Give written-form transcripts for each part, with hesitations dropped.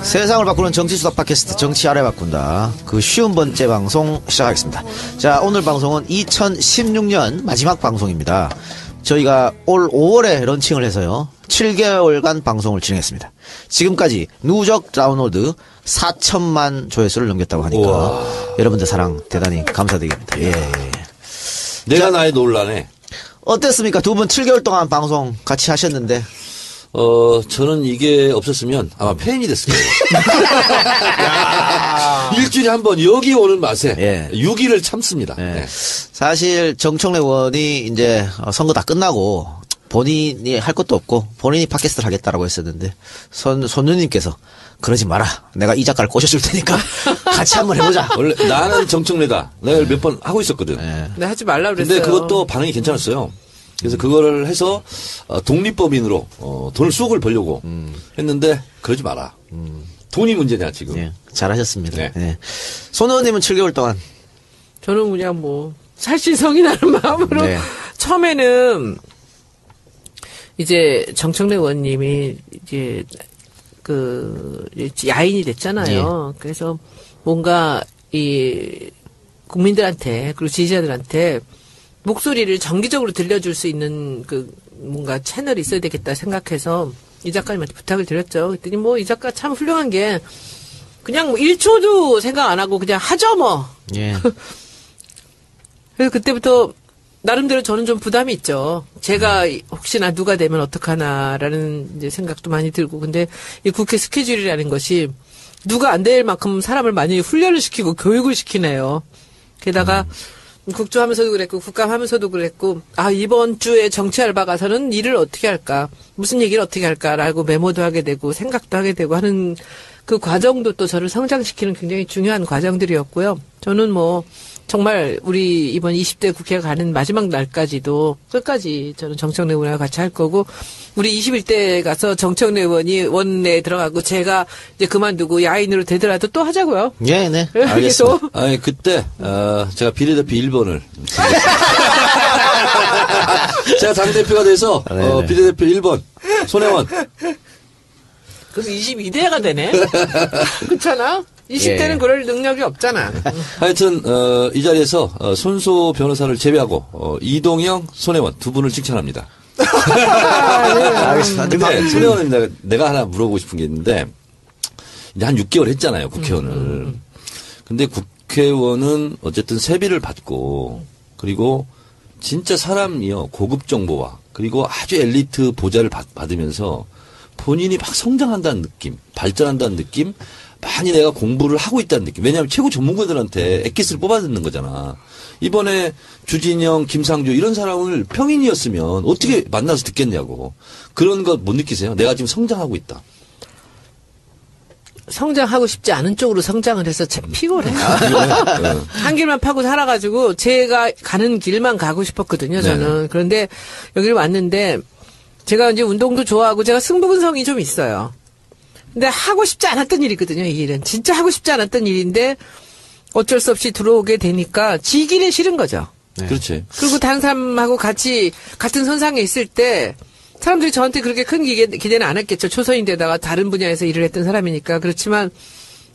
세상을 바꾸는 정치수다 팟캐스트 정치 알아 바꾼다. 그 쉬운 번째 방송 시작하겠습니다. 자, 오늘 방송은 2016년 마지막 방송입니다. 저희가 올 5월에 런칭을 해서요. 7개월간 방송을 진행했습니다. 지금까지 누적 다운로드 4천만 조회수를 넘겼다고 하니까 우와. 여러분들 사랑 대단히 감사드립니다. 예. 내가 나의 논란에 어땠습니까? 두 분 7개월 동안 방송 같이 하셨는데. 저는 이게 없었으면 아마 팬이 됐을 거예요. 일주일에 한 번 여기 오는 맛에 예. 6일을 참습니다. 예. 네. 사실 정청래 의원이 이제 선거 다 끝나고 본인이 할 것도 없고 본인이 팟캐스트를 하겠다라고 했었는데 손nu님께서 그러지 마라. 내가 이 작가를 꼬셔줄 테니까 같이 한번 해보자. 원래 나는 정청래다. 내가 몇 번 하고 있었거든. 네. 네, 하지 말라 그랬어요. 근데 그것도 반응이 괜찮았어요. 그래서 그거를 해서 독립법인으로 돈을 쑥을 벌려고 했는데 그러지 마라. 돈이 문제냐 지금. 네, 잘하셨습니다. 네. 네. 손 의원님은 7개월 동안. 저는 그냥 뭐 살신성이 나는 마음으로 네. 처음에는 이제 정청래 의원님이 이제 야인이 됐잖아요. 네. 그래서 뭔가 이 국민들한테 그리고 지지자들한테 목소리를 정기적으로 들려줄 수 있는 뭔가 채널이 있어야 되겠다 생각해서 이 작가님한테 부탁을 드렸죠. 그랬더니 뭐 이 작가 참 훌륭한 게 그냥 뭐 1초도 생각 안 하고 그냥 하죠 뭐. 예. 그래서 그때부터 나름대로 저는 좀 부담이 있죠. 제가 혹시나 누가 되면 어떡하나라는 이제 생각도 많이 들고. 근데 이 국회 스케줄이라는 것이 누가 안 될 만큼 사람을 많이 훈련을 시키고 교육을 시키네요. 게다가 국조하면서도 그랬고 국감하면서도 그랬고 이번 주에 정치 알바 가서는 일을 어떻게 할까 무슨 얘기를 어떻게 할까라고 메모도 하게 되고 생각도 하게 되고 하는 그 과정도 또 저를 성장시키는 굉장히 중요한 과정들이었고요. 저는 뭐 정말 우리 이번 20대 국회가 가는 마지막 날까지도 끝까지 저는 정청래 의원과 같이 할 거고 우리 21대 가서 정청래 의원이 원내에 들어가고 제가 이제 그만두고 야인으로 되더라도 또 하자고요. 예, 네. 알겠습니다. 아니 그때 제가 비례대표 1번을 제가 당대표가 돼서 비례대표 1번 손혜원. 그럼 22대가 되네. 그렇잖아. 20대는 예. 그럴 능력이 없잖아. 하여튼 이 자리에서 손소 변호사를 제외하고 이동영, 손혜원 두 분을 칭찬합니다. 알겠습니다. 근데 손혜원은 내가 하나 물어보고 싶은 게 있는데 이제 한 6개월 했잖아요 국회의원을. 근데 국회의원은 어쨌든 세비를 받고 그리고 진짜 사람이요 고급 정보와 그리고 아주 엘리트 보좌를 받으면서 본인이 막 성장한다는 느낌, 발전한다는 느낌. 많이 내가 공부를 하고 있다는 느낌. 왜냐하면 최고 전문가들한테 엑기스를 뽑아 듣는 거잖아. 이번에 주진영, 김상조 이런 사람을 평인이었으면 어떻게 만나서 듣겠냐고. 그런 거 못 느끼세요? 내가 지금 성장하고 있다. 성장하고 싶지 않은 쪽으로 성장을 해서 참 피곤해요. 한 길만 파고 살아가지고 제가 가는 길만 가고 싶었거든요. 저는. 네네. 그런데 여기를 왔는데 제가 이제 운동도 좋아하고 제가 승부근성이 좀 있어요. 근데 하고 싶지 않았던 일이거든요, 이 일은. 진짜 하고 싶지 않았던 일인데 어쩔 수 없이 들어오게 되니까 지기는 싫은 거죠. 네. 그렇지. 그리고 다른 사람하고 같이 같은 선상에 있을 때 사람들이 저한테 그렇게 큰 기대는 안 했겠죠. 초선인데다가 다른 분야에서 일을 했던 사람이니까. 그렇지만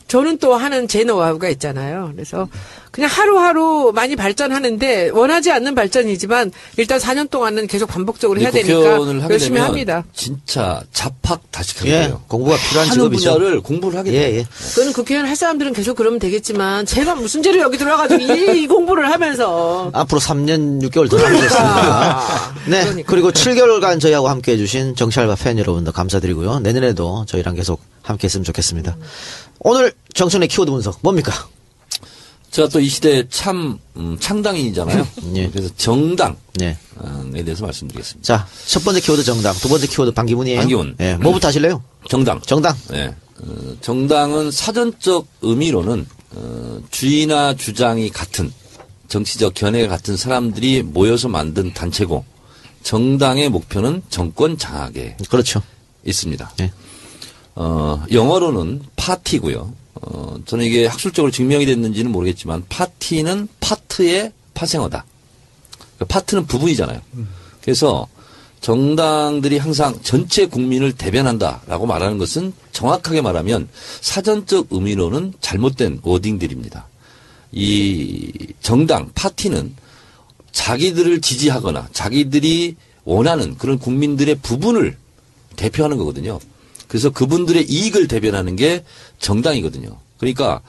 저는 또 하는 제 노하우가 있잖아요. 그래서 그냥 하루하루 많이 발전하는데 원하지 않는 발전이지만 일단 4년 동안은 계속 반복적으로 해야 되니까 열심히 합니다. 진짜 잡학 다식할 예, 거예요. 공부가 필요한 하는 직업이죠. 분야를 공부를 하게 돼요. 예. 그거는 국회의원 할 사람들은 계속 그러면 되겠지만 제가 무슨 죄로 여기 들어와가지고 이 공부를 하면서 앞으로 3년 6개월 더 남으셨습니다. 네. 그러니까. 그리고 7개월간 저희하고 함께 해주신 정치알바 팬 여러분들 감사드리고요. 내년에도 저희랑 계속 함께 했으면 좋겠습니다. 오늘 정청래 키워드 분석 뭡니까? 제가 또 이 시대의 창당인이잖아요. 예. 그래서 정당에 네. 대해서 말씀드리겠습니다. 자, 첫 번째 키워드 정당, 두 번째 키워드 반기문이에요. 반기문. 예. 뭐부터 하실래요? 정당. 네. 정당은 사전적 의미로는 주의나 주장이 같은 정치적 견해가 같은 사람들이 모여서 만든 단체고 정당의 목표는 정권 장악에 그렇죠. 있습니다. 네. 영어로는 파티고요. 저는 이게 학술적으로 증명이 됐는지는 모르겠지만 파티는 파트의 파생어다. 파트는 부분이잖아요. 그래서 정당들이 항상 전체 국민을 대변한다라고 말하는 것은 정확하게 말하면 사전적 의미로는 잘못된 워딩들입니다. 이 정당, 파티는 자기들을 지지하거나 자기들이 원하는 그런 국민들의 부분을 대표하는 거거든요. 그래서 그분들의 이익을 대변하는 게 정당이거든요. 그러니까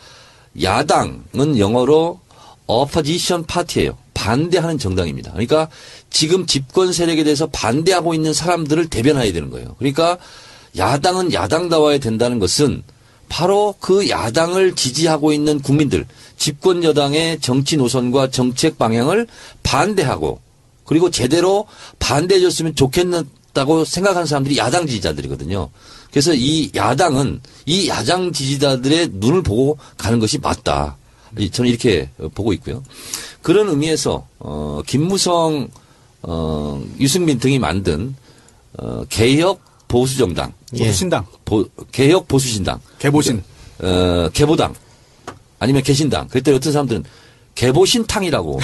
야당은 영어로 opposition party예요. 반대하는 정당입니다. 그러니까 지금 집권 세력에 대해서 반대하고 있는 사람들을 대변해야 되는 거예요. 그러니까 야당은 야당다워야 된다는 것은 바로 그 야당을 지지하고 있는 국민들, 집권 여당의 정치 노선과 정책 방향을 반대하고 그리고 제대로 반대해 줬으면 좋겠다고 생각하는 사람들이 야당 지지자들이거든요. 그래서 이 야당은 이 야당 지지자들의 눈을 보고 가는 것이 맞다. 저는 이렇게 보고 있고요. 그런 의미에서 김무성, 유승민 등이 만든 개혁 보수정당, 보수신당, 개혁 보수신당, 개보신, 개보당 아니면 개신당. 그때 어떤 사람들은 개보신탕이라고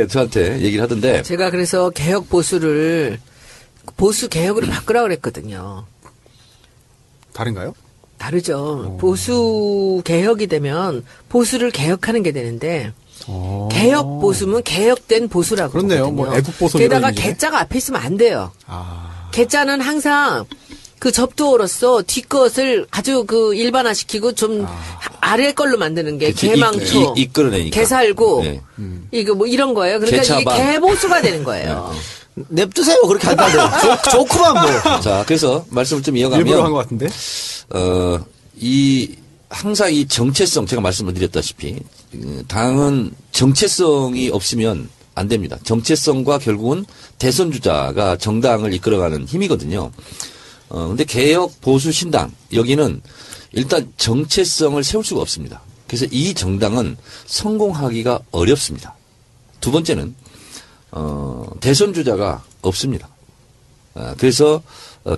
저한테 얘기를 하던데. 제가 그래서 개혁 보수를 보수 개혁으로 바꾸라고 그랬거든요. 다른가요? 다르죠. 보수 개혁이 되면 보수를 개혁하는 게 되는데 개혁 보수면 개혁된 보수라고 그렇네요. 그러거든요. 뭐 애국 보수 게다가 이런 얘기네. 개자가 앞에 있으면 안 돼요. 아. 개자는 항상 그 접두어로서 뒷것을 아주 그 일반화시키고 좀 아래 걸로 만드는 게 그치, 개망초, 이끌어내니까. 개살구, 네. 이거 뭐 이런 거예요. 그러니까 개차반. 이게 개보수가 되는 거예요. 냅두세요. 그렇게 한다는데. 좋구만 뭐. 자, 그래서 말씀을 좀 이어가면. 일부러 한 것 같은데? 항상 이 정체성, 제가 말씀을 드렸다시피, 당은 정체성이 없으면 안 됩니다. 정체성과 결국은 대선주자가 정당을 이끌어가는 힘이거든요. 근데 개혁 보수 신당, 여기는 일단 정체성을 세울 수가 없습니다. 그래서 이 정당은 성공하기가 어렵습니다. 두 번째는, 대선주자가 없습니다. 그래서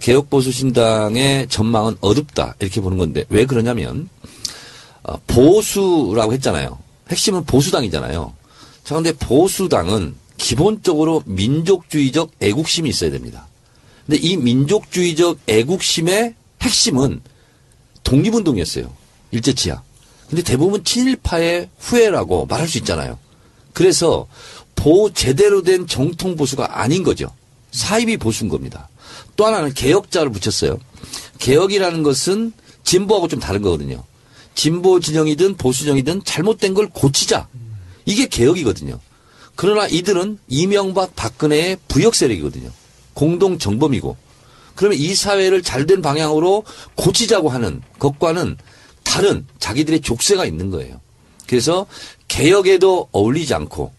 개혁보수신당의 전망은 어둡다 이렇게 보는 건데 왜 그러냐면 보수라고 했잖아요. 핵심은 보수당이잖아요. 자, 근데 보수당은 기본적으로 민족주의적 애국심이 있어야 됩니다. 근데 이 민족주의적 애국심의 핵심은 독립운동이었어요. 일제치하. 근데 대부분 친일파의 후예라고 말할 수 있잖아요. 그래서 제대로 된 정통 보수가 아닌 거죠. 사이비 보수인 겁니다. 또 하나는 개혁자를 붙였어요. 개혁이라는 것은 진보하고 좀 다른 거거든요. 진보 진영이든 보수 진영이든 잘못된 걸 고치자. 이게 개혁이거든요. 그러나 이들은 이명박 박근혜의 부역 세력이거든요. 공동 정범이고. 그러면 이 사회를 잘된 방향으로 고치자고 하는 것과는 다른 자기들의 족쇄가 있는 거예요. 그래서 개혁에도 어울리지 않고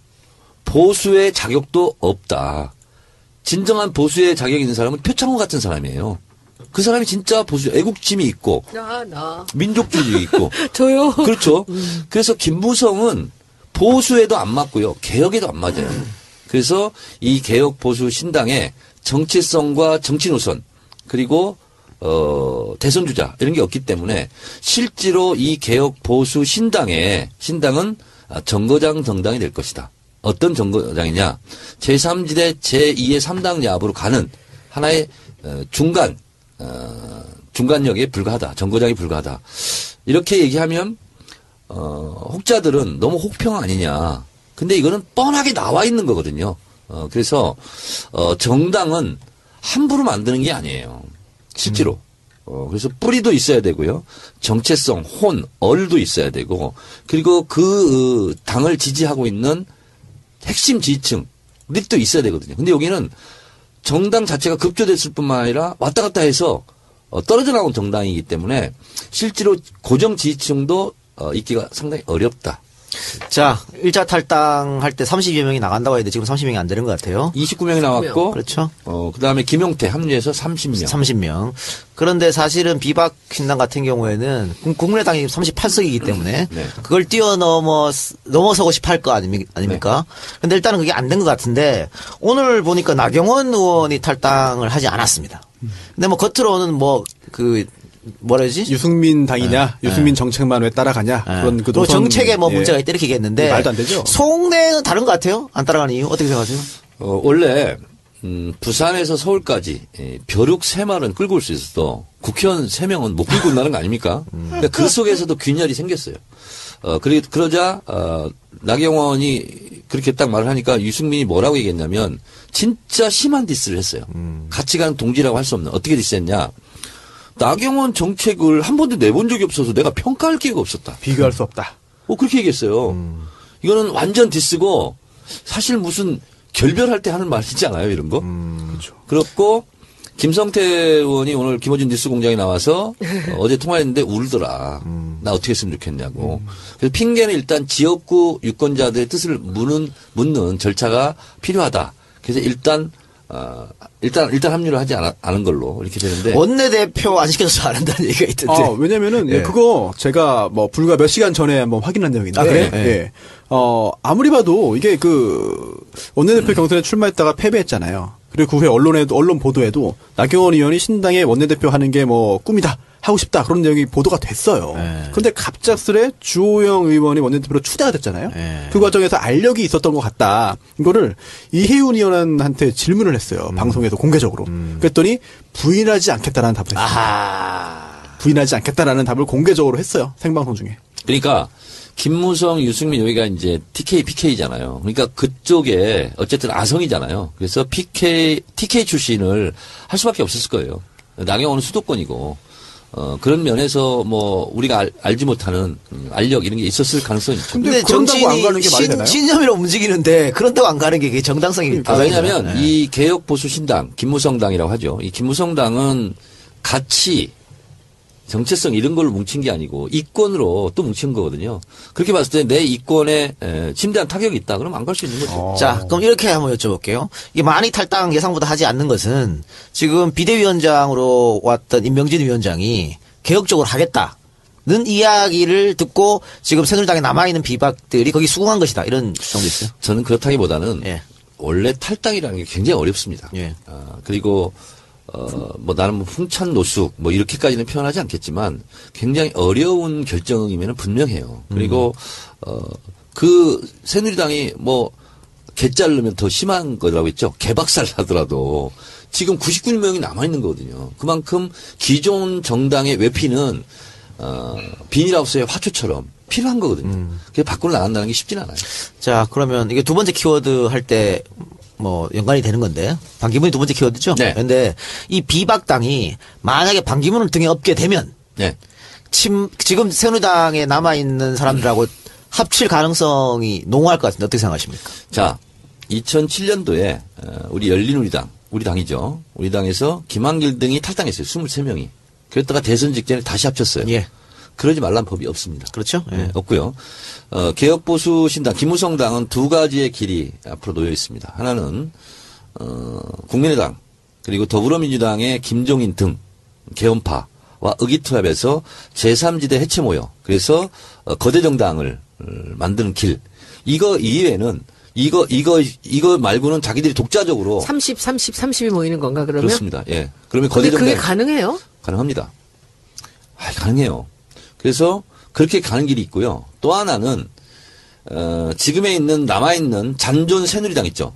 보수의 자격도 없다. 진정한 보수의 자격이 있는 사람은 표창원 같은 사람이에요. 그 사람이 진짜 보수, 애국심이 있고, 민족주의 있고. 저요. 그렇죠. 그래서 김무성은 보수에도 안 맞고요. 개혁에도 안 맞아요. 그래서 이 개혁 보수 신당의 정체성과 정치 노선, 그리고, 대선 주자, 이런 게 없기 때문에 실제로 이 개혁 보수 신당은 정거장 정당이 될 것이다. 어떤 정거장이냐. 제3지대 제2의 3당 야합으로 가는 하나의 중간역에 불과하다. 정거장이 불과하다. 이렇게 얘기하면 혹자들은 너무 혹평 아니냐. 근데 이거는 뻔하게 나와 있는 거거든요. 그래서 정당은 함부로 만드는 게 아니에요. 실제로. 그래서 뿌리도 있어야 되고요. 정체성, 얼도 있어야 되고, 그리고 그 당을 지지하고 있는 핵심 지지층이 또 있어야 되거든요. 근데 여기는 정당 자체가 급조됐을 뿐만 아니라 왔다 갔다 해서 떨어져 나온 정당이기 때문에 실제로 고정 지지층도 있기가 상당히 어렵다. 자, 1차 탈당할 때 30여 명이 나간다고 했는데 지금 30명이 안 되는 것 같아요. 29명이 나왔고, 그렇죠. 그 다음에 김용태 합류해서 30명. 30명. 그런데 사실은 비박 신당 같은 경우에는 국민의당이 38석이기 때문에 네. 그걸 넘어서고 싶어 할 거 아닙니까? 근데 일단은 그게 안 된 것 같은데 오늘 보니까 나경원 의원이 탈당을 하지 않았습니다. 근데 뭐 겉으로는 뭐라지? 유승민 당이냐, 유승민 정책만 왜 따라가냐, 그런 그 또 노선, 정책에 뭐 문제가 있다 이렇게 얘기했는데 말도 안 되죠. 속내는 다른 것 같아요. 안 따라가는 이유 어떻게 생각하세요? 원래 부산에서 서울까지 벼룩 3마리는 끌고 올 수 있어도 국회의원 3명은 못 끌고 온다는 거 아닙니까? 그러니까 그 속에서도 균열이 생겼어요. 그러자 나경원이 그렇게 딱 말을 하니까 유승민이 뭐라고 얘기했냐면 진짜 심한 디스를 했어요. 같이 가는 동지라고 할 수 없는. 어떻게 디스했냐. 나경원 정책을 한 번도 내본 적이 없어서 내가 평가할 기회가 없었다. 비교할 수 없다. 그렇게 얘기했어요. 이거는 완전 디스고 사실 무슨 결별할 때 하는 말이지 않아요, 이런 거? 그렇죠. 그렇고 김성태 의원이 오늘 김어준 뉴스 공장에 나와서 어제 통화했는데 울더라. 나 어떻게 했으면 좋겠냐고. 그래서 핑계는 일단 지역구 유권자들의 뜻을 묻는 절차가 필요하다. 그래서 일단 합류를 하지 않은 걸로 이렇게 되는데. 원내대표 안 시켜서 안 한다는 얘기가 있던데. 왜냐면은, 예. 그거 제가 뭐 불과 몇 시간 전에 한번 확인한 내용인데. 아, 그래요? 예. 아무리 봐도 이게 원내대표 경선에 출마했다가 패배했잖아요. 그리고 그 후에 언론 보도에도 나경원 의원이 신당의 원내대표 하는 게 뭐 꿈이다. 하고 싶다. 그런 내용이 보도가 됐어요. 그런데 갑작스레 주호영 의원이 원내대표로 추대가 됐잖아요. 그 과정에서 알력이 있었던 것 같다. 이거를 이혜훈 의원한테 질문을 했어요. 방송에서 공개적으로. 그랬더니 부인하지 않겠다라는 답을 했어요. 부인하지 않겠다라는 답을 공개적으로 했어요. 생방송 중에. 그러니까 김무성, 유승민 여기가 이제 TK, PK잖아요. 그러니까 그쪽에 어쨌든 아성이잖아요. 그래서 TK 출신을 할 수밖에 없었을 거예요. 나경원은 수도권이고. 그런 면에서 뭐 우리가 알지 못하는 알력 이런 게 있었을 가능성이 있죠. 근데 그런다고 안 가는 게 말이 되나요? 신념으로 움직이는데 그런다고 안 가는 게 정당성이 왜냐하면 이 개혁보수신당, 김무성당이라고 하죠. 이 김무성당은 가치, 정체성 이런 걸로 뭉친 게 아니고 이권으로 또 뭉친 거거든요. 그렇게 봤을 때 내 이권에 심대한 타격이 있다. 그러면 안 갈 수 있는 거죠. 자, 그럼 이렇게 한번 여쭤볼게요. 이게 많이 탈당 예상보다 하지 않는 것은 지금 비대위원장으로 왔던 임명진 위원장이 개혁적으로 하겠다는 이야기를 듣고 지금 새누리당에 남아있는 비박들이 거기 수긍한 것이다. 이런 정도 있어요? 저는 그렇다기보다는 예. 원래 탈당이라는 게 굉장히 어렵습니다. 예. 그리고 뭐 나는 뭐 풍찬 노숙 뭐 이렇게까지는 표현하지 않겠지만 굉장히 어려운 결정이면 분명해요. 그리고 그 새누리당이 뭐 개자르면 더 심한 거라고 했죠. 개박살 나더라도 지금 99명이 남아있는 거거든요. 그만큼 기존 정당의 외피는 비닐하우스의 화초처럼 필요한 거거든요. 그게 밖으로 나간다는 게 쉽진 않아요. 자, 그러면 이게 두 번째 키워드 할 때 뭐 연관이 되는 건데 반기문이 두 번째 키워드죠. 네. 그런데 이 비박당이 만약에 반기문을 등에 업게 되면 네. 지금 새누리당에 남아 있는 사람들하고 합칠 가능성이 농후할 것 같은데 어떻게 생각하십니까? 자, 2007년도에 우리 열린우리당, 우리 당이죠. 우리 당에서 김한길 등이 탈당했어요. 23명이. 그랬다가 대선 직전에 다시 합쳤어요. 예. 그러지 말란 법이 없습니다. 그렇죠. 예. 없고요. 개혁보수신당, 김무성당은 두 가지의 길이 앞으로 놓여 있습니다. 하나는 국민의당 그리고 더불어민주당의 김종인 등 개헌파와 의기투합해서 제3지대 해체 모여 그래서 거대 정당을 만드는 길. 이거 이외에는 이거 말고는 자기들이 독자적으로 30이 모이는 건가 그러면? 그렇습니다. 예. 그러면 거대 근데 정당 그게 가능해요? 가능합니다. 가능해요. 그래서 그렇게 가는 길이 있고요. 또 하나는 지금에 남아있는 잔존 새누리당 있죠.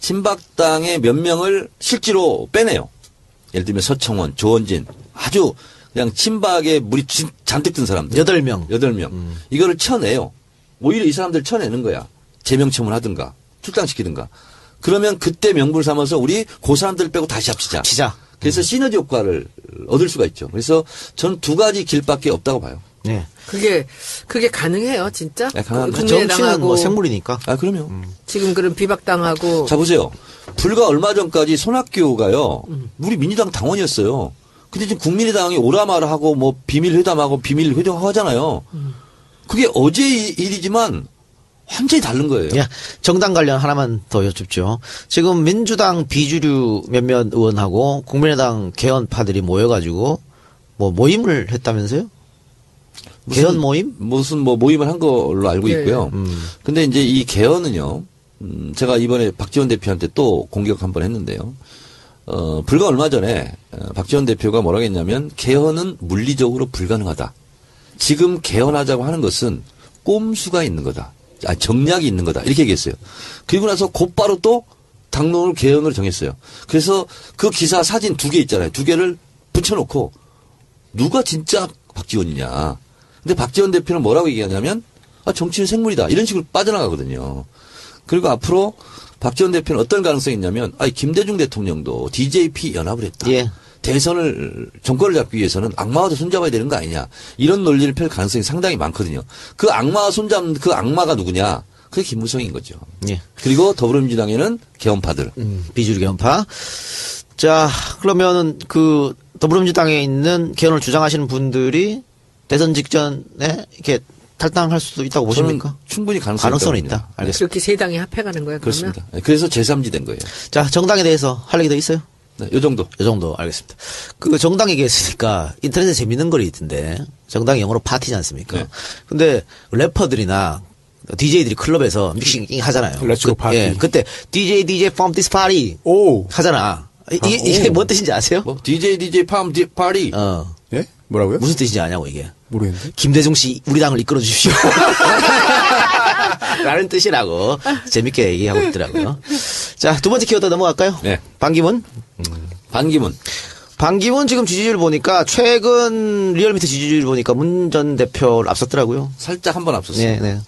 친박당의 몇 명을 실제로 빼내요. 예를 들면 서청원, 조원진 아주 그냥 친박에 물이 잔뜩 든 사람들. 8명. 이거를 쳐내요. 오히려 이 사람들 쳐내는 거야. 재명청을 하든가 출당시키든가. 그러면 그때 명분을 삼아서 우리 그 사람들 빼고 다시 합치자. 그래서 시너지 효과를 얻을 수가 있죠. 그래서 저는 두 가지 길밖에 없다고 봐요. 네. 그게 가능해요, 진짜? 네, 가능합니다. 정치는 뭐 생물이니까. 그럼요. 지금 그런 비박당하고. 자, 보세요. 불과 얼마 전까지 손학규가요, 우리 민주당 당원이었어요. 근데 지금 국민의당이 오라마라 하고 뭐 비밀회담하고 비밀회동하잖아요. 그게 어제 일이지만 완전히 다른 거예요. 야, 정당 관련 하나만 더 여쭙죠. 지금 민주당 비주류 몇몇 의원하고 국민의당 개헌파들이 모여가지고 뭐 모임을 했다면서요? 개헌 모임? 무슨 뭐 모임을 한 걸로 알고 있고요. 근데 이제 이 개헌은요, 제가 이번에 박지원 대표한테 또 공격 한번 했는데요. 불과 얼마 전에 박지원 대표가 뭐라고 했냐면 개헌은 물리적으로 불가능하다. 지금 개헌하자고 하는 것은 꼼수가 있는 거다. 정략이 있는 거다. 이렇게 얘기했어요. 그리고 나서 곧바로 또 당론을 개헌으로 정했어요. 그래서 그 기사 사진 2개 있잖아요. 2개를 붙여놓고 누가 진짜 박지원이냐. 근데 박지원 대표는 뭐라고 얘기하냐면 정치는 생물이다. 이런 식으로 빠져나가거든요. 그리고 앞으로 박지원 대표는 어떤 가능성이 있냐면 김대중 대통령도 DJP 연합을 했다. 예. 대선을 정권을 잡기 위해서는 악마와도 손잡아야 되는 거 아니냐. 이런 논리를 펼 가능성이 상당히 많거든요. 그 악마와 손잡는 그 악마가 누구냐. 그게 김무성인 거죠. 예. 그리고 더불어민주당에는 개헌파들. 비주류 개헌파. 자, 그러면은 그 더불어민주당에 있는 개헌을 주장하시는 분들이 대선 직전에 이렇게 탈당할 수도 있다고 저는 보십니까? 충분히 가능성이 있다. 알겠습니다. 그렇게 세 당이 합해가는 거예요. 그러면? 그렇습니다. 그래서 제3지 된 거예요. 자, 정당에 대해서 할 얘기 더 있어요? 네, 요 정도. 이 정도 알겠습니다. 그 정당 얘기했으니까 인터넷에 재밌는 글이 있던데 정당이 영어로 파티지 않습니까? 네. 근데 래퍼들이나 DJ들이 클럽에서 믹싱 하잖아요. Let's go party. 예, 그때 DJ from this party 오. 하잖아. 이게 뭔 뜻인지 아세요? 뭐 DJ 팜 파리. 예? 뭐라고요? 무슨 뜻인지 아냐고 이게. 모르겠는데. 김대중 씨 우리 당을 이끌어 주십시오. 라는 뜻이라고 재밌게 얘기하고 있더라고요. 자, 두 번째 키워드 넘어갈까요? 네. 반기문. 반기문 지금 지지율 보니까 최근 리얼미터 지지율 보니까 문 전 대표를 앞섰더라고요. 살짝 한 번 앞섰어요. 네, 네.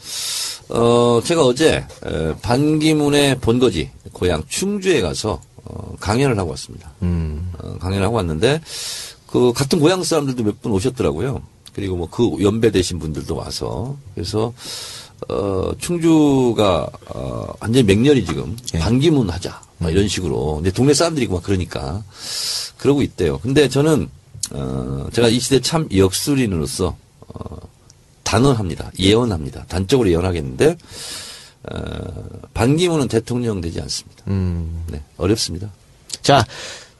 제가 어제 반기문의 본거지 고향 충주에 가서 강연을 하고 왔습니다. 강연을 하고 왔는데 그 같은 고향 사람들도 몇 분 오셨더라고요. 그리고 뭐 그 연배 되신 분들도 와서 그래서 충주가 완전히 맹렬히 지금 반기문 하자 막 이런 식으로 근데 동네 사람들이 막 그러니까 그러고 있대요. 근데 저는 제가 이 시대 참 역술인으로서 단언합니다. 예언합니다. 단적으로 예언하겠는데 반기문은 대통령 되지 않습니다. 네, 어렵습니다. 자,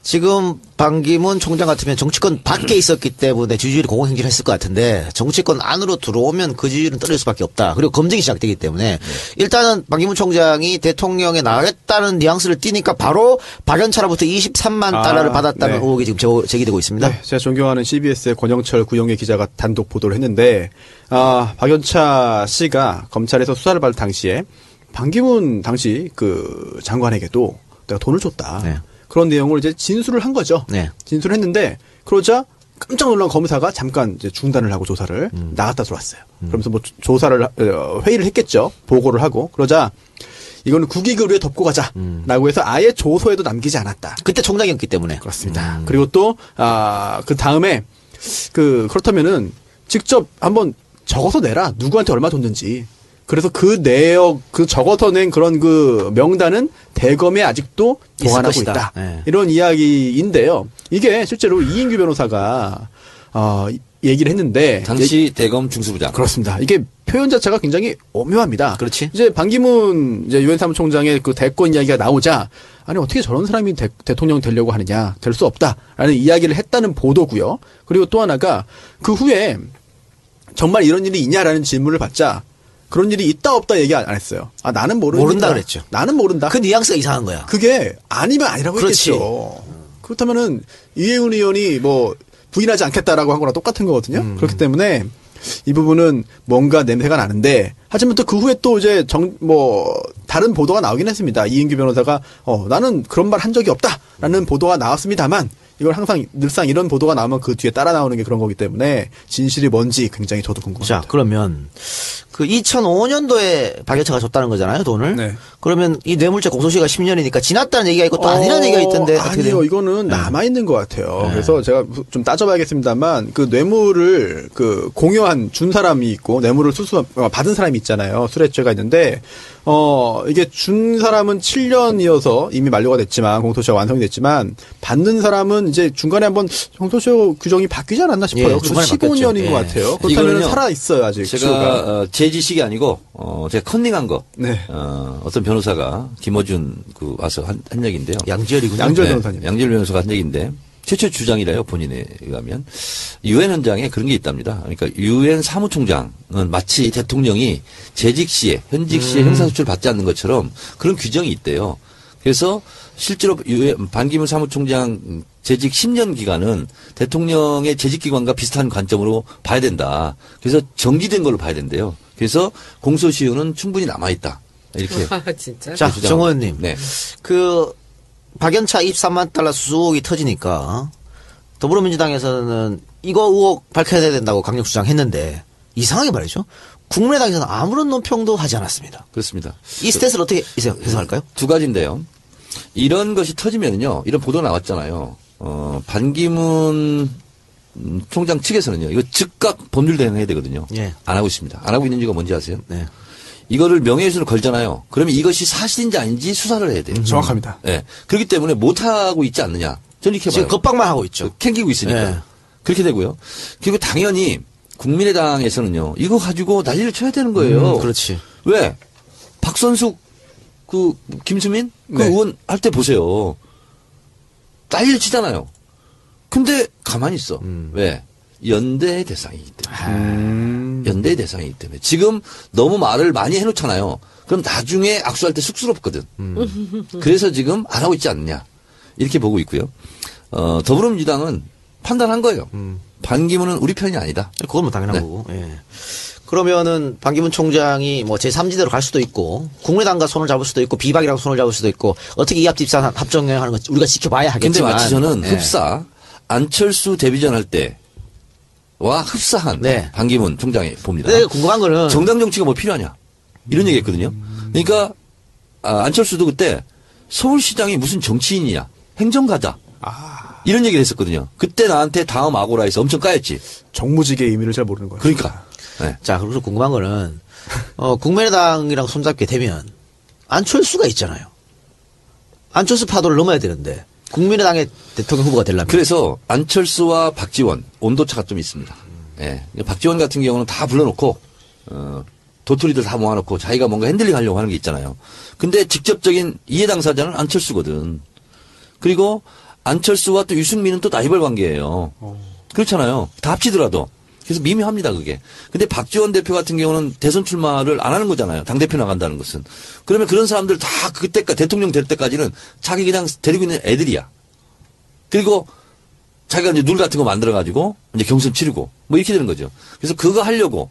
지금 반기문 총장 같으면 정치권 밖에 있었기 때문에 지지율이 공공행진을 했을 것 같은데 정치권 안으로 들어오면 그 지지율은 떨어질 수밖에 없다. 그리고 검증이 시작되기 때문에 일단은 반기문 총장이 대통령에 나가겠다는 뉘앙스를 띠니까 바로 박연차로부터 23만 달러를 받았다는 네. 의혹이 지금 제기되고 있습니다. 네, 제가 존경하는 CBS의 권영철 구영애 기자가 단독 보도를 했는데 박연차 씨가 검찰에서 수사를 받을 당시에 반기문 당시 그 장관에게도 내가 돈을 줬다. 네. 그런 내용을 이제 진술을 한 거죠. 네. 진술을 했는데 그러자 깜짝 놀란 검사가 잠깐 이제 중단을 하고 조사를 나갔다 들어왔어요. 그러면서 뭐 조사를 회의를 했겠죠. 보고를 하고 그러자 이거는 국익을 위해 덮고 가자라고 해서 아예 조서에도 남기지 않았다. 그때 총장이었기 때문에. 그렇습니다. 그리고 또 그 다음에 그렇다면은 직접 한번 적어서 내라. 누구한테 얼마 줬는지. 그래서 그 내역, 그 적어서 낸 그런 그 명단은 대검에 아직도 보관하고 것이다. 있다. 네. 이런 이야기인데요. 이게 실제로 이인규 변호사가 얘기를 했는데 당시 대검 중수부장. 그렇습니다. 이게 표현 자체가 굉장히 오묘합니다. 그렇지. 이제 반기문 이제 유엔 사무총장의 그 대권 이야기가 나오자 아니 어떻게 저런 사람이 대통령 되려고 하느냐 될 수 없다라는 이야기를 했다는 보도고요. 그리고 또 하나가 그 후에 정말 이런 일이 있냐라는 질문을 받자 그런 일이 있다 없다 얘기 안 했어요. 나는 모른다 그랬죠. 나는 모른다. 그 뉘앙스가 이상한 거야. 그게 아니면 아니라고 그렇지. 했겠죠. 그렇다면은 이혜훈 의원이 뭐 부인하지 않겠다라고 한 거랑 똑같은 거거든요. 그렇기 때문에 이 부분은 뭔가 냄새가 나는데 하지만 또 그 후에 또 이제 다른 보도가 나오긴 했습니다. 이인규 변호사가 나는 그런 말 한 적이 없다라는 보도가 나왔습니다만 이걸 항상 늘상 이런 보도가 나오면 그 뒤에 따라 나오는 게 그런 거기 때문에 진실이 뭔지 굉장히 저도 궁금합니다. 자, 그러면 그 2005년도에 박연차가 줬다는 거잖아요, 돈을. 네. 그러면 이 뇌물죄 공소시효가 10년이니까 지났다는 얘기가 있고 또 아니라는 얘기가 있던데 어떻게 돼요? 아니요, 이거는 남아 있는 것 같아요. 그래서 제가 좀 따져봐야겠습니다만 그 뇌물을 그 공여한 준 사람이 있고 뇌물을 받은 사람이 있잖아요. 수뢰죄가 있는데 이게 준 사람은 7년이어서 이미 만료가 됐지만 공소시효가 완성이 됐지만 받는 사람은 이제 중간에 한번 공소시효 규정이 바뀌지 않았나 싶어요. 예, 그래서 중간에 15년인 바뀌었죠. 것 예. 같아요. 그렇다면 이거는요, 살아 있어요 아직. 제가 제 지식이 아니고 제가 컨닝한 거. 네. 어떤 변호사가 김어준 와서 한 얘기인데요. 양지열이군요. 양지열 변호사님. 양지열 변호사가 한 얘기인데 최초 주장이래요. 본인에 의하면 유엔 현장에 그런 게 있답니다. 그러니까 유엔 사무총장은 마치 대통령이 재직 시에 현직 시에 형사소출을 받지 않는 것처럼 그런 규정이 있대요. 그래서 실제로 반기문 사무총장 재직 10년 기간은 대통령의 재직 기간과 비슷한 관점으로 봐야 된다. 그래서 정지된 걸로 봐야 된대요. 그래서 공소시효는 충분히 남아있다. 이렇게. 진짜. 자, 주장하고. 정 의원님. 네. 그 박연차 23만 달러 수속이 터지니까 더불어민주당에서는 이거 의혹 밝혀야 된다고 강력 주장했는데 이상하게 말이죠. 국민의당에서는 아무런 논평도 하지 않았습니다. 그렇습니다. 이 스탠스를 어떻게 해석할까요? 두 가지인데요. 이런 것이 터지면요. 이런 보도가 나왔잖아요. 반기문 총장 측에서는요. 이거 즉각 법률 대응해야 되거든요. 예. 안 하고 있습니다. 안 하고 있는 이유가 뭔지 아세요? 네. 이거를 명예훼손을 걸잖아요. 그러면 이것이 사실인지 아닌지 수사를 해야 돼요. 정확합니다. 네. 그렇기 때문에 못하고 있지 않느냐. 저는 이렇게 지금 봐요. 겁박만 하고 있죠. 캥기고 있으니까. 네. 그렇게 되고요. 그리고 당연히 국민의당에서는요. 이거 가지고 난리를 쳐야 되는 거예요. 그렇지. 왜? 박선숙, 김수민? 네. 의원 할 때 보세요. 난리를 치잖아요. 근데 가만히 있어. 왜? 연대의 대상이기 때문에. 연대의 대상이기 때문에. 지금 너무 말을 많이 해놓잖아요. 그럼 나중에 악수할 때 쑥스럽거든. 그래서 지금 안 하고 있지 않느냐. 이렇게 보고 있고요. 더불어민주당은 판단한 거예요. 반기문은 우리 편이 아니다. 그건 뭐 당연한 네. 거고. 예. 그러면은 반기문 총장이 뭐 제3지대로 갈 수도 있고 국민의당과 손을 잡을 수도 있고 비박이랑 손을 잡을 수도 있고 어떻게 이 합집산 합정하는 거 우리가 지켜봐야 근데 하겠지만. 마치 저는 예. 흡사 안철수 데뷔전 할 때와 흡사한 네. 반기문 총장이 봅니다. 근데 궁금한 거는 정당 정치가 뭐 필요하냐 이런 얘기했거든요. 그러니까 안철수도 그때 서울시장이 무슨 정치인이냐 행정가다 이런 얘기를 했었거든요. 그때 나한테 다음 아고라에서 엄청 까였지. 정무직의 의미를 잘 모르는 거예요. 그러니까 네. 자, 그래서 궁금한 거는, 국민의당이랑 손잡게 되면, 안철수가 있잖아요. 안철수 파도를 넘어야 되는데, 국민의당의 대통령 후보가 되려면. 그래서 안철수와 박지원 온도차가 좀 있습니다. 예. 박지원 같은 경우는 다 불러놓고 도토리들 다 모아놓고 자기가 뭔가 핸들링 하려고 하는 게 있잖아요. 근데 직접적인 이해 당사자는 안철수거든. 그리고 안철수와 또 유승민은 또 라이벌 관계예요. 그렇잖아요. 다 합치더라도. 그래서 미묘합니다, 그게. 근데 박지원 대표 같은 경우는 대선 출마를 안 하는 거잖아요. 당대표 나간다는 것은. 그러면 그런 사람들 다 그때까지, 대통령 될 때까지는 자기 그냥 데리고 있는 애들이야. 그리고 자기가 이제 룰 같은 거 만들어가지고 이제 경선 치르고 뭐 이렇게 되는 거죠. 그래서 그거 하려고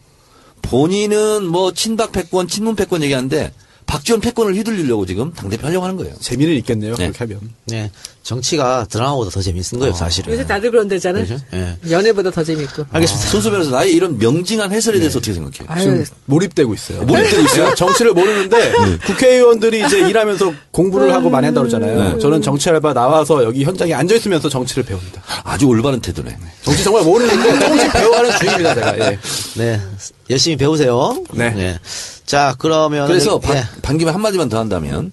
본인은 뭐 친박 패권, 친문 패권 얘기하는데 박지원 패권을 휘둘리려고 지금 당대표 하려고 하는 거예요. 재미는 있겠네요. 네. 그렇게 하면. 네. 정치가 드라마보다 더 재밌는 거예요, 사실은. 요새 다들 그런데잖아요. 그렇죠? 예. 연애보다 더 재밌고. 알겠습니다. 손수 변호사 나의 이런 명징한 해설에 대해서 어떻게 생각해요? 아유, 몰입되고 있어요. 몰입되고 있어요? 제가 정치를 모르는데 국회의원들이 이제 일하면서 공부를 하고 많이 한다고 그러잖아요. 저는 정치 알바 나와서 여기 현장에 앉아 있으면서 정치를 배웁니다. 아주 올바른 태도네. 정치 정말 모르는데 조금씩 배워가는 중입니다, 제가. 예. 네. 열심히 배우세요. 네. 자, 그러면. 그래서 네. 반기문 한마디만 더 한다면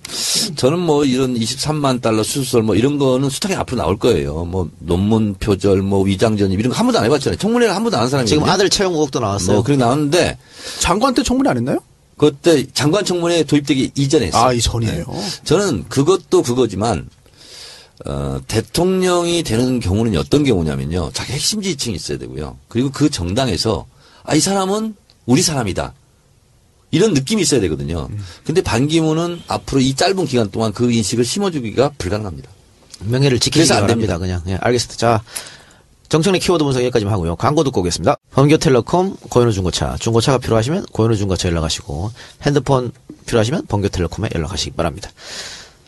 저는 뭐 이런 23만 달러 수수설 뭐 이런 거는 수탁에 앞으로 나올 거예요. 뭐 논문 표절 뭐 위장 전입 이런 거 한 번도 안 해봤잖아요. 청문회를 한 번도 안 한 사람이 지금 아들 채용 의혹도 나왔어요. 뭐 그렇게 나왔는데 장관 때 청문회 안 했나요? 그때 장관 청문회 도입되기 이전에 했어요. 아, 이전이에요. 저는 그것도 그거지만 대통령이 되는 경우는 어떤 경우냐면요. 자기 핵심 지지층이 있어야 되고요. 그리고 그 정당에서 이 사람은 우리 사람이다. 이런 느낌이 있어야 되거든요. 근데 반기문은 앞으로 이 짧은 기간 동안 그 인식을 심어주기가 불가능합니다. 명예를 지키기 그래서 안 바랍니다. 그냥. 예, 알겠습니다. 자, 정청래 키워드 분석 여기까지만 하고요. 광고 듣고 오겠습니다. 번교텔레콤 고현우 중고차. 중고차가 필요하시면 고현우 중고차 연락하시고 핸드폰 필요하시면 번교텔레콤에 연락하시기 바랍니다.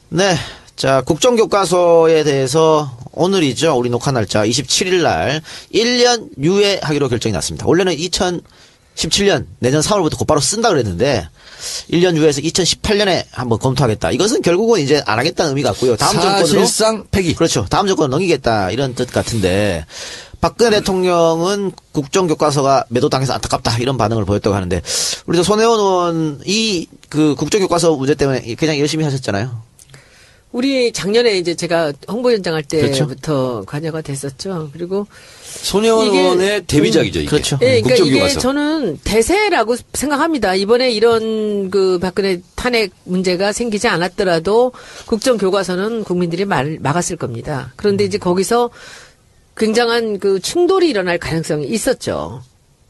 네. 자, 국정교과서에 대해서 오늘이죠. 우리 녹화 날짜 27일 날 1년 유예하기로 결정이 났습니다. 원래는 2017년 내년 3월부터 곧바로 쓴다 그랬는데 1년 유예해서 2018년에 한번 검토하겠다. 이것은 결국은 이제 안 하겠다는 의미 같고요. 다음 정권으로 사실상 폐기. 그렇죠. 다음 정권 넘기겠다 이런 뜻 같은데 박근혜 대통령은 국정교과서가 매도당해서 안타깝다 이런 반응을 보였다고 하는데 우리 손혜원 의원 이 그 국정교과서 문제 때문에 그냥 열심히 하셨잖아요. 우리 작년에 이제 제가 홍보위원장 할 그렇죠. 때부터 관여가 됐었죠. 그리고 손혜원 이게- 의원의 데뷔작이죠. 이게. 그렇죠. 예, 그러니까 이게 국정교과서. 저는 대세라고 생각합니다. 이번에 이런 그 박근혜 탄핵 문제가 생기지 않았더라도 국정교과서는 국민들이 막았을 겁니다. 그런데 이제 거기서 굉장한 그 충돌이 일어날 가능성이 있었죠.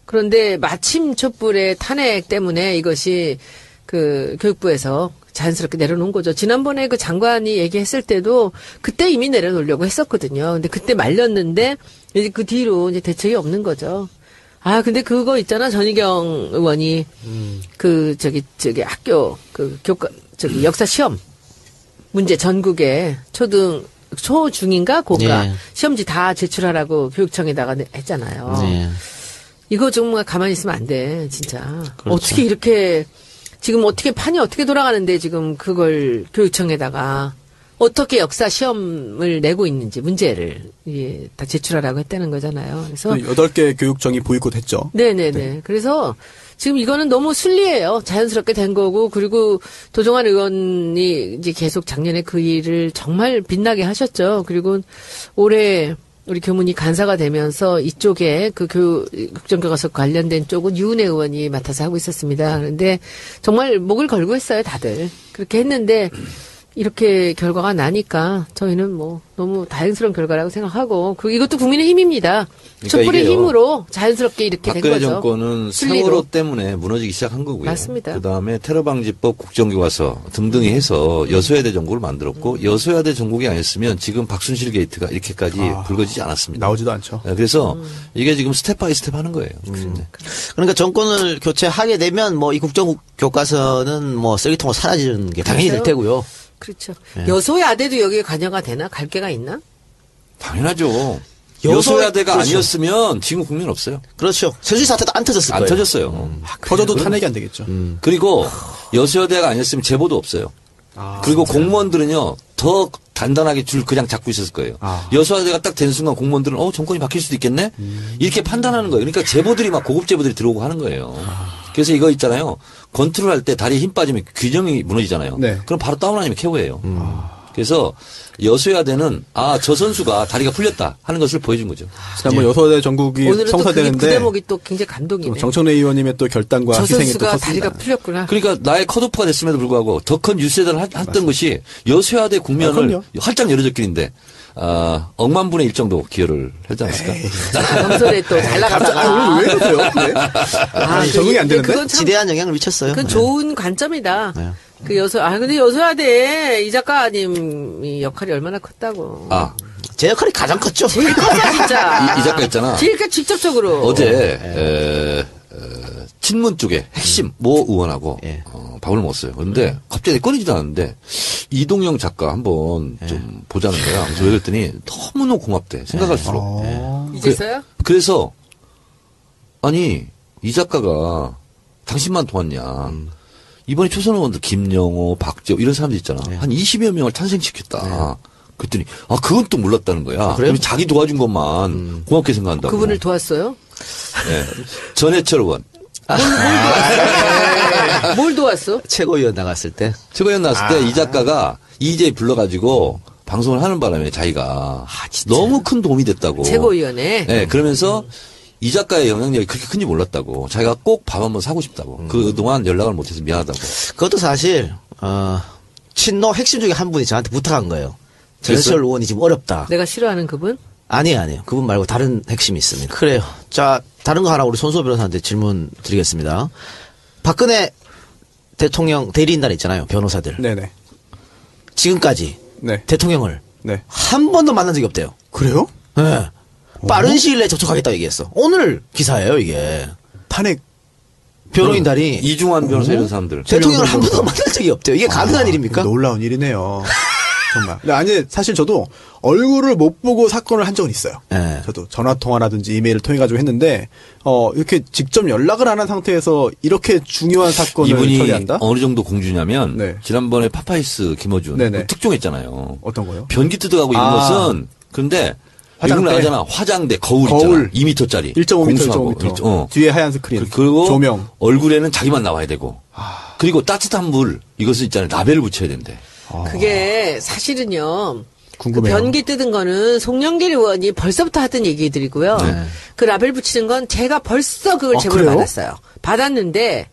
그런데 마침 촛불의 탄핵 때문에 이것이 그 교육부에서 자연스럽게 내려놓은 거죠. 지난번에 그 장관이 얘기했을 때도 그때 이미 내려놓으려고 했었거든요. 근데 그때 말렸는데 이제 그 뒤로 이제 대책이 없는 거죠. 아, 근데 그거 있잖아. 전희경 의원이 저기 학교 역사 시험 문제 전국에 초중인가 고가 예. 시험지 다 제출하라고 교육청에다가 했잖아요. 네. 이거 정말 가만히 있으면 안 돼, 진짜. 그렇죠. 어떻게 이렇게 지금 어떻게 판이 어떻게 돌아가는데 지금 그걸 교육청에다가 어떻게 역사 시험을 내고 있는지 문제를 다 제출하라고 했다는 거잖아요. 그래서 8개 교육청이 보이콧했죠. 네네네. 그래서 지금 이거는 너무 순리예요. 자연스럽게 된 거고, 그리고 도종환 의원이 이제 계속 작년에 그 일을 정말 빛나게 하셨죠. 그리고 올해 우리 교문이 간사가 되면서 이쪽에 그 국정교과서 관련된 쪽은 유은혜 의원이 맡아서 하고 있었습니다. 그런데 정말 목을 걸고 했어요, 다들. 그렇게 했는데 이렇게 결과가 나니까 저희는 뭐 너무 다행스러운 결과라고 생각하고, 이것도 국민의 힘입니다. 그러니까 촛불의 이게요. 힘으로 자연스럽게 이렇게 된 박근혜 거죠. 정권은 순리로. 세월호 때문에 무너지기 시작한 거고요. 맞습니다. 그다음에 테러방지법, 국정교과서 등등이 해서 여소야대 정국을 만들었고 여소야대 정국이 아니었으면 지금 박순실 게이트가 이렇게까지 불거지지 않았습니다. 나오지도 않죠. 그래서 이게 지금 스텝 바이 스텝 하는 거예요. 네. 그러니까 정권을 교체하게 되면 뭐 이 국정교과서는 뭐 쓰레기통으로 사라지는 게 당연히 될 그렇죠. 테고요. 그렇죠. 여소야대도 여기에 관여가 되나? 갈 게가 있나? 당연하죠. 여소- 여소야대가 그렇죠. 아니었으면 지금 국민 없어요. 그렇죠. 세수리 사태도 안 터졌을 안 거예요. 터졌어요. 터져도 탄핵이 안 되겠죠. 그리고 여소야대가 아니었으면 제보도 없어요. 그리고 공무원들은요 더 단단하게 줄 그냥 잡고 있었을 거예요. 여소야대가 딱 된 순간 공무원들은 정권이 바뀔 수도 있겠네 이렇게 판단하는 거예요. 그러니까 제보들이 막 고급 제보들이 들어오고 하는 거예요. 그래서 이거 있잖아요. 컨트롤할 때 다리에 힘 빠지면 균형이 무너지잖아요. 네. 그럼 바로 다운 아니면 KO예요. 그래서 여소야대는 저 선수가 다리가 풀렸다 하는 것을 보여준 거죠. 지난번 여소야대 전국이 오늘은 또 그 성사되는데 대목이 또 굉장히 감동이네. 또 정청래 의원님의 또 결단과 저 희생이 또 선수가 컸습니다. 다리가 풀렸구나. 그러니까 나의 컷오프가 됐음에도 불구하고 더 큰 뉴스에다를 했던 것이 여소야대 국면을 그럼요. 활짝 열어줬 길인데 억만 분의 1 정도 기여를 하지 않았을까? 검설에 또 잘 나가다가. 오늘 왜 그러세요? 네? 아니, 적응이 안 되는데? 그건 참 지대한 영향을 미쳤어요. 그건 네. 좋은 관점이다. 네. 근데 여소야대 이 작가님이 역할이 얼마나 컸다고. 제 역할이 가장 컸죠. 제일 컸어, 진짜. 이 작가 있잖아. 제일 직접적으로. 어제 친문 쪽에 핵심 모 의원하고 예. 밥을 먹었어요. 그런데 갑자기 꺼내지도 않았는데 이동영 작가 한번 좀 보자는 거야. 그래서 왜 그랬더니 너무너무 고맙대. 생각할수록. 이제서요? 그래서 아니 이 작가가 당신만 도왔냐. 이번에 초선 의원들 김영호, 박재호 이런 사람들 있잖아. 한 20여 명을 탄생시켰다. 그랬더니 그건 또 몰랐다는 거야. 그래요? 그럼 자기 도와준 것만 고맙게 생각한다고. 그분을 도왔어요? 네. 전해철 의원. 뭘 도왔어? 최고위원 나갔을 때. 최고위원 나왔을 때 이 작가가 EJ 불러가지고 방송을 하는 바람에 자기가 너무 큰 도움이 됐다고. 최고위원회. 네, 그러면서 이 작가의 영향력이 그렇게 큰지 몰랐다고. 자기가 꼭 밥 한번 사고 싶다고. 그동안 연락을 못해서 미안하다고. 그것도 사실 친노 핵심 중에 한 분이 저한테 부탁한 거예요. 그랬어요? 전해철 의원이 지금 어렵다. 내가 싫어하는 그분? 아니에요. 그분 말고 다른 핵심이 있습니다. 그래요. 자, 다른 거 하나 우리 손수호 변호사한테 질문 드리겠습니다. 박근혜 대통령 대리인단 있잖아요. 변호사들. 네네. 지금까지 네. 대통령을 네. 한 번도 만난 적이 없대요. 그래요? 네. 빠른 시일 내에 접촉하겠다고 얘기했어. 오늘 기사예요, 이게. 탄핵. 변호인단이 이중환 변호사 이런 사람들. 대통령을 한 번도 만난 적이 없대요. 이게 가능한 일입니까? 놀라운 일이네요. 정말. 근데 아니, 사실 저도 얼굴을 못 보고 사건을 한 적은 있어요. 네. 저도 전화통화라든지 이메일을 통해가지고 했는데, 이렇게 직접 연락을 안 한 상태에서 이렇게 중요한 사건을 이분이 처리한다? 어느 정도 공주냐면 네. 지난번에 파파이스 김어준 네네. 특종했잖아요. 어떤 거요? 변기 뜯어가고 있는 것은 그런데 화장대. 이분 나가잖아. 화장대 거울 거울. 있잖아. 2m짜리 1.5m, 1.5m. 뒤에 하얀 스크린. 그리고 조명. 얼굴에는 자기만 나와야 되고. 그리고 따뜻한 물 이것은 있잖아요. 라벨을 붙여야 된대. 그게 사실은요. 궁금해요. 그 변기 뜯은 거는 송영길 의원이 벌써부터 하던 얘기들이고요. 네. 그 라벨 붙이는 건 제가 벌써 그걸 제보를 그래요? 받았어요. 받았는데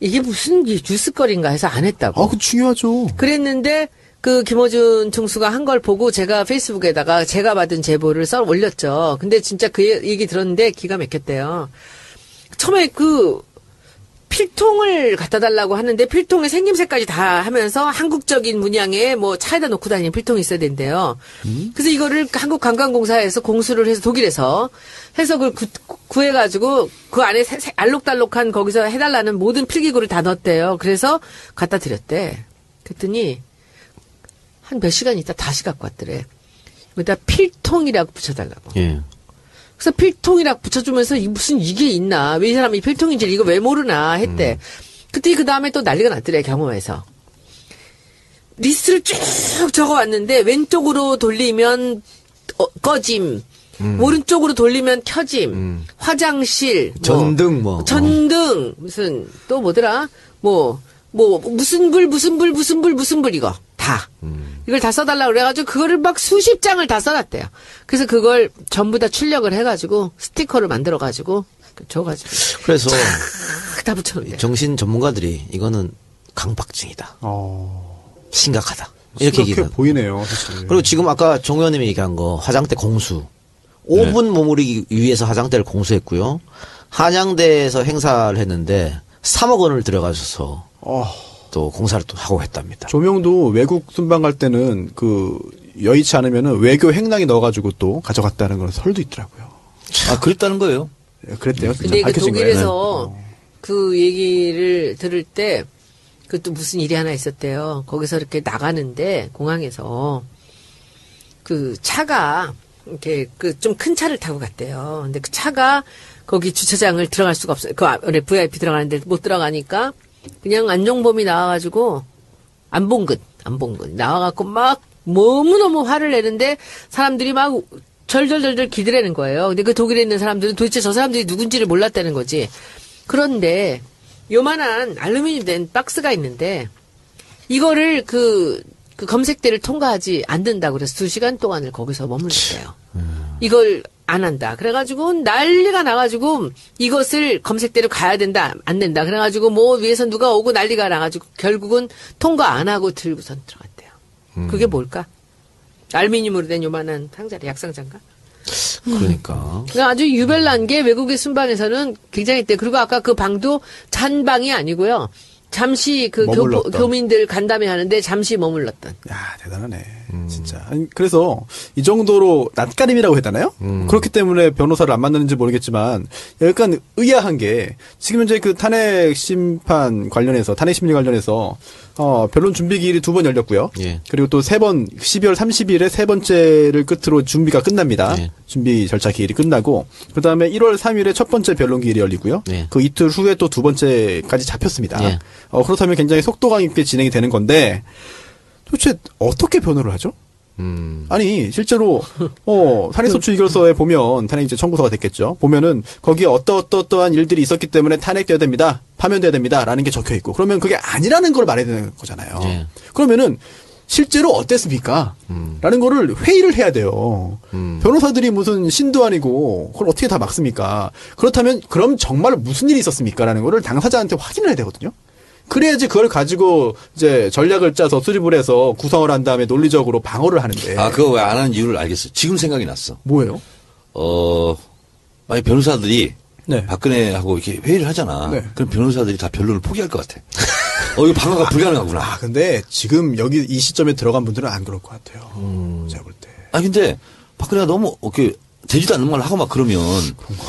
이게 무슨 뉴스거리인가 해서 안 했다고. 그 중요하죠. 그랬는데 그 김어준 총수가 한 걸 보고 제가 페이스북에다가 제가 받은 제보를 써 올렸죠. 근데 진짜 그 얘기 들었는데 기가 막혔대요. 처음에 그 필통을 갖다 달라고 하는데 필통의 생김새까지 다 하면서 한국적인 문양의 뭐 차에다 놓고 다니는 필통이 있어야 된대요. 그래서 이거를 한국관광공사에서 공수를 해서 독일에서 해서 그걸 구해가지고 그 안에 알록달록한 거기서 해달라는 모든 필기구를 다 넣었대요. 그래서 갖다 드렸대. 그랬더니 한 몇 시간 있다 다시 갖고 왔더래. 여기다 필통이라고 붙여달라고. 예. 그래서 필통이라고 붙여주면서 무슨 이게 있나? 왜 이 사람이 필통인지 이거 왜 모르나 했대. 그때 그 다음에 또 난리가 났더래 경호에서. 리스트를 쭉 적어왔는데 왼쪽으로 돌리면 꺼짐, 오른쪽으로 돌리면 켜짐, 화장실, 전등 전등 무슨 또 뭐더라? 무슨 불 이거 다. 이걸 다 써달라고 그래가지고 그거를 막 수십 장을 다 써놨대요. 그래서 그걸 전부 다 출력을 해가지고 스티커를 만들어가지고 줘가지고. 그래서 다 붙여놓는데. 정신 전문가들이 이거는 강박증이다. 심각하다. 이렇게 그렇게 얘기해요. 보이네요, 사실. 그리고 지금 아까 정 의원님이 얘기한 거 화장대 공수. 5분 머무르기 위해서 화장대를 공수했고요. 한양대에서 행사를 했는데 3억 원을 들여가셔서 또 공사를 또 하고 했답니다. 조명도 외국 순방 갈 때는 여의치 않으면은 외교 행랑에 넣어가지고 또 가져갔다는 그런 설도 있더라고요. 아, 그랬다는 거예요? 그랬대요. 근데 그 밝혀진 독일에서 거예요. 그 얘기를 들을 때 그것도 무슨 일이 하나 있었대요. 거기서 이렇게 나가는데 공항에서 그 차가 이렇게 좀 큰 차를 타고 갔대요. 근데 그 차가 거기 주차장을 들어갈 수가 없어요. 그 안에 VIP 들어가는데 못 들어가니까 그냥 안종범이 나와가지고 안봉근 나와갖고 막 너무너무 화를 내는데 사람들이 막 절절절절 기대라는 거예요. 근데 그 독일에 있는 사람들은 도대체 저 사람들이 누군지를 몰랐다는 거지. 그런데 요만한 알루미늄 된 박스가 있는데 이거를 그 검색대를 통과하지 않는다고 그래서 2시간 동안을 거기서 머물렀대요. 이걸 안 한다. 그래가지고 난리가 나가지고 이것을 검색대로 가야 된다. 안 된다. 그래가지고 뭐 위에서 누가 오고 난리가 나가지고 결국은 통과 안 하고 들고선 들어갔대요. 그게 뭘까? 알루미늄으로 된 요만한 상자리 약상자인가? 그러니까. 아주 유별난 게 외국의 순방에서는 굉장히 있대. 그리고 아까 그 방도 잔방이 아니고요. 잠시 교민들 간담회 하는데 잠시 머물렀던. 야, 대단하네. 진짜. 아니, 그래서 이 정도로 낯가림이라고 했잖아요? 그렇기 때문에 변호사를 안 만나는지 모르겠지만 약간 의아한 게 지금 현재 그 탄핵 심판 관련해서 탄핵 심리 관련해서 변론 준비 기일이 2번 열렸고요. 예. 그리고 또 3번 12월 30일에 세 번째를 끝으로 준비가 끝납니다. 예. 준비 절차 기일이 끝나고 그다음에 1월 3일에 첫 번째 변론 기일이 열리고요. 예. 그 이틀 후에 또 2번째까지 잡혔습니다. 예. 그렇다면 굉장히 속도감 있게 진행이 되는 건데 도대체 어떻게 변호를 하죠? 아니 실제로 탄핵소추 이결서에 보면 탄핵 이제 청구서가 됐겠죠. 보면은 거기에 어떠한 일들이 있었기 때문에 탄핵돼야 됩니다. 파면돼야 됩니다라는 게 적혀 있고 그러면 그게 아니라는 걸 말해야 되는 거잖아요. 예. 그러면은 실제로 어땠습니까? 라는 거를 회의를 해야 돼요. 변호사들이 무슨 신도 아니고 그걸 어떻게 다 막습니까? 그렇다면 그럼 정말 무슨 일이 있었습니까? 라는 거를 당사자한테 확인을 해야 되거든요. 그래야지 그걸 가지고 이제 전략을 짜서 수립을 해서 구성을 한 다음에 논리적으로 방어를 하는데. 아, 그거 왜 안 하는 이유를 알겠어요. 지금 생각이 났어. 뭐예요? 만약 변호사들이 네. 박근혜하고 이렇게 회의를 하잖아. 네. 그럼 변호사들이 다 변론을 포기할 것 같아. 이거 방어가 불가능하구나. 아, 근데 지금 여기 이 시점에 들어간 분들은 안 그럴 것 같아요. 제가 볼 때. 근데 박근혜가 너무 되지도 않는 말 하고 막 그러면. 그런가?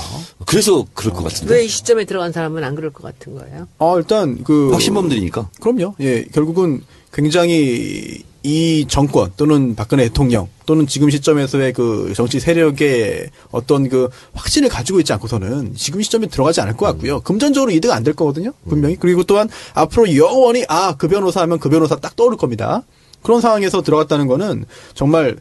그래서 그럴 것 같은데. 왜 이 시점에 들어간 사람은 안 그럴 것 같은 거예요? 일단 확신범들이니까. 그럼요. 예, 결국은 굉장히 이 정권 또는 박근혜 대통령 또는 지금 시점에서의 그 정치 세력의 어떤 그 확신을 가지고 있지 않고서는 지금 시점에 들어가지 않을 것 같고요. 금전적으로 이득 안 될 거거든요. 분명히. 그리고 또한 앞으로 영원히 그 변호사 하면 그 변호사 딱 떠오를 겁니다. 그런 상황에서 들어갔다는 거는 정말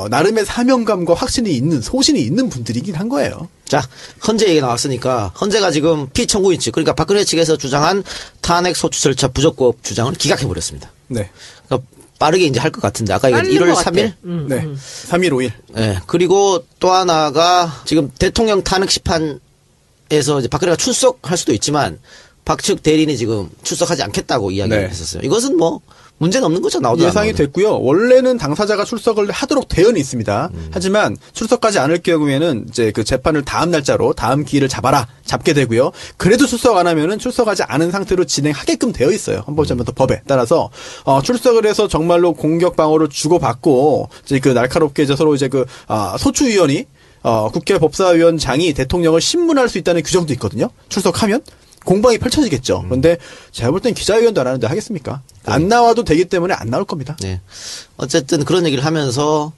나름의 사명감과 확신이 있는 소신이 있는 분들이긴 한 거예요. 자, 헌재 얘기 나왔으니까 헌재가 지금 피청구인칙 그러니까 박근혜 측에서 주장한 탄핵 소추 절차 부적법 주장을 기각해 버렸습니다. 네. 그러니까 빠르게 이제 할 것 같은데 아까 얘기한 빠른 1월 것 3일? 네. 3일 5일. 네. 그리고 또 하나가 지금 대통령 탄핵 심판에서 이제 박근혜가 출석할 수도 있지만 박측 대리인이 지금 출석하지 않겠다고 이야기를 네. 했었어요. 이것은 뭐 문제는 없는 거죠. 나오도 예상이 됐고요. 원래는 당사자가 출석을 하도록 되어는 있습니다. 하지만 출석하지 않을 경우에는 이제 그 재판을 다음 날짜로 다음 기일을 잡게 되고요. 그래도 출석 안 하면은 출석하지 않은 상태로 진행하게끔 되어 있어요. 헌법재판소 법에 따라서 출석을 해서 정말로 공격 방어를 주고받고 이제 그 날카롭게 이제 서로 이제 그 소추위원이 국회 법사위원장이 대통령을 신문할 수 있다는 규정도 있거든요. 출석하면. 공방이 펼쳐지겠죠. 그런데 제가 볼 땐 기자회견도 안 하는데 하겠습니까? 안 나와도 되기 때문에 안 나올 겁니다. 네. 어쨌든 그런 얘기를 하면서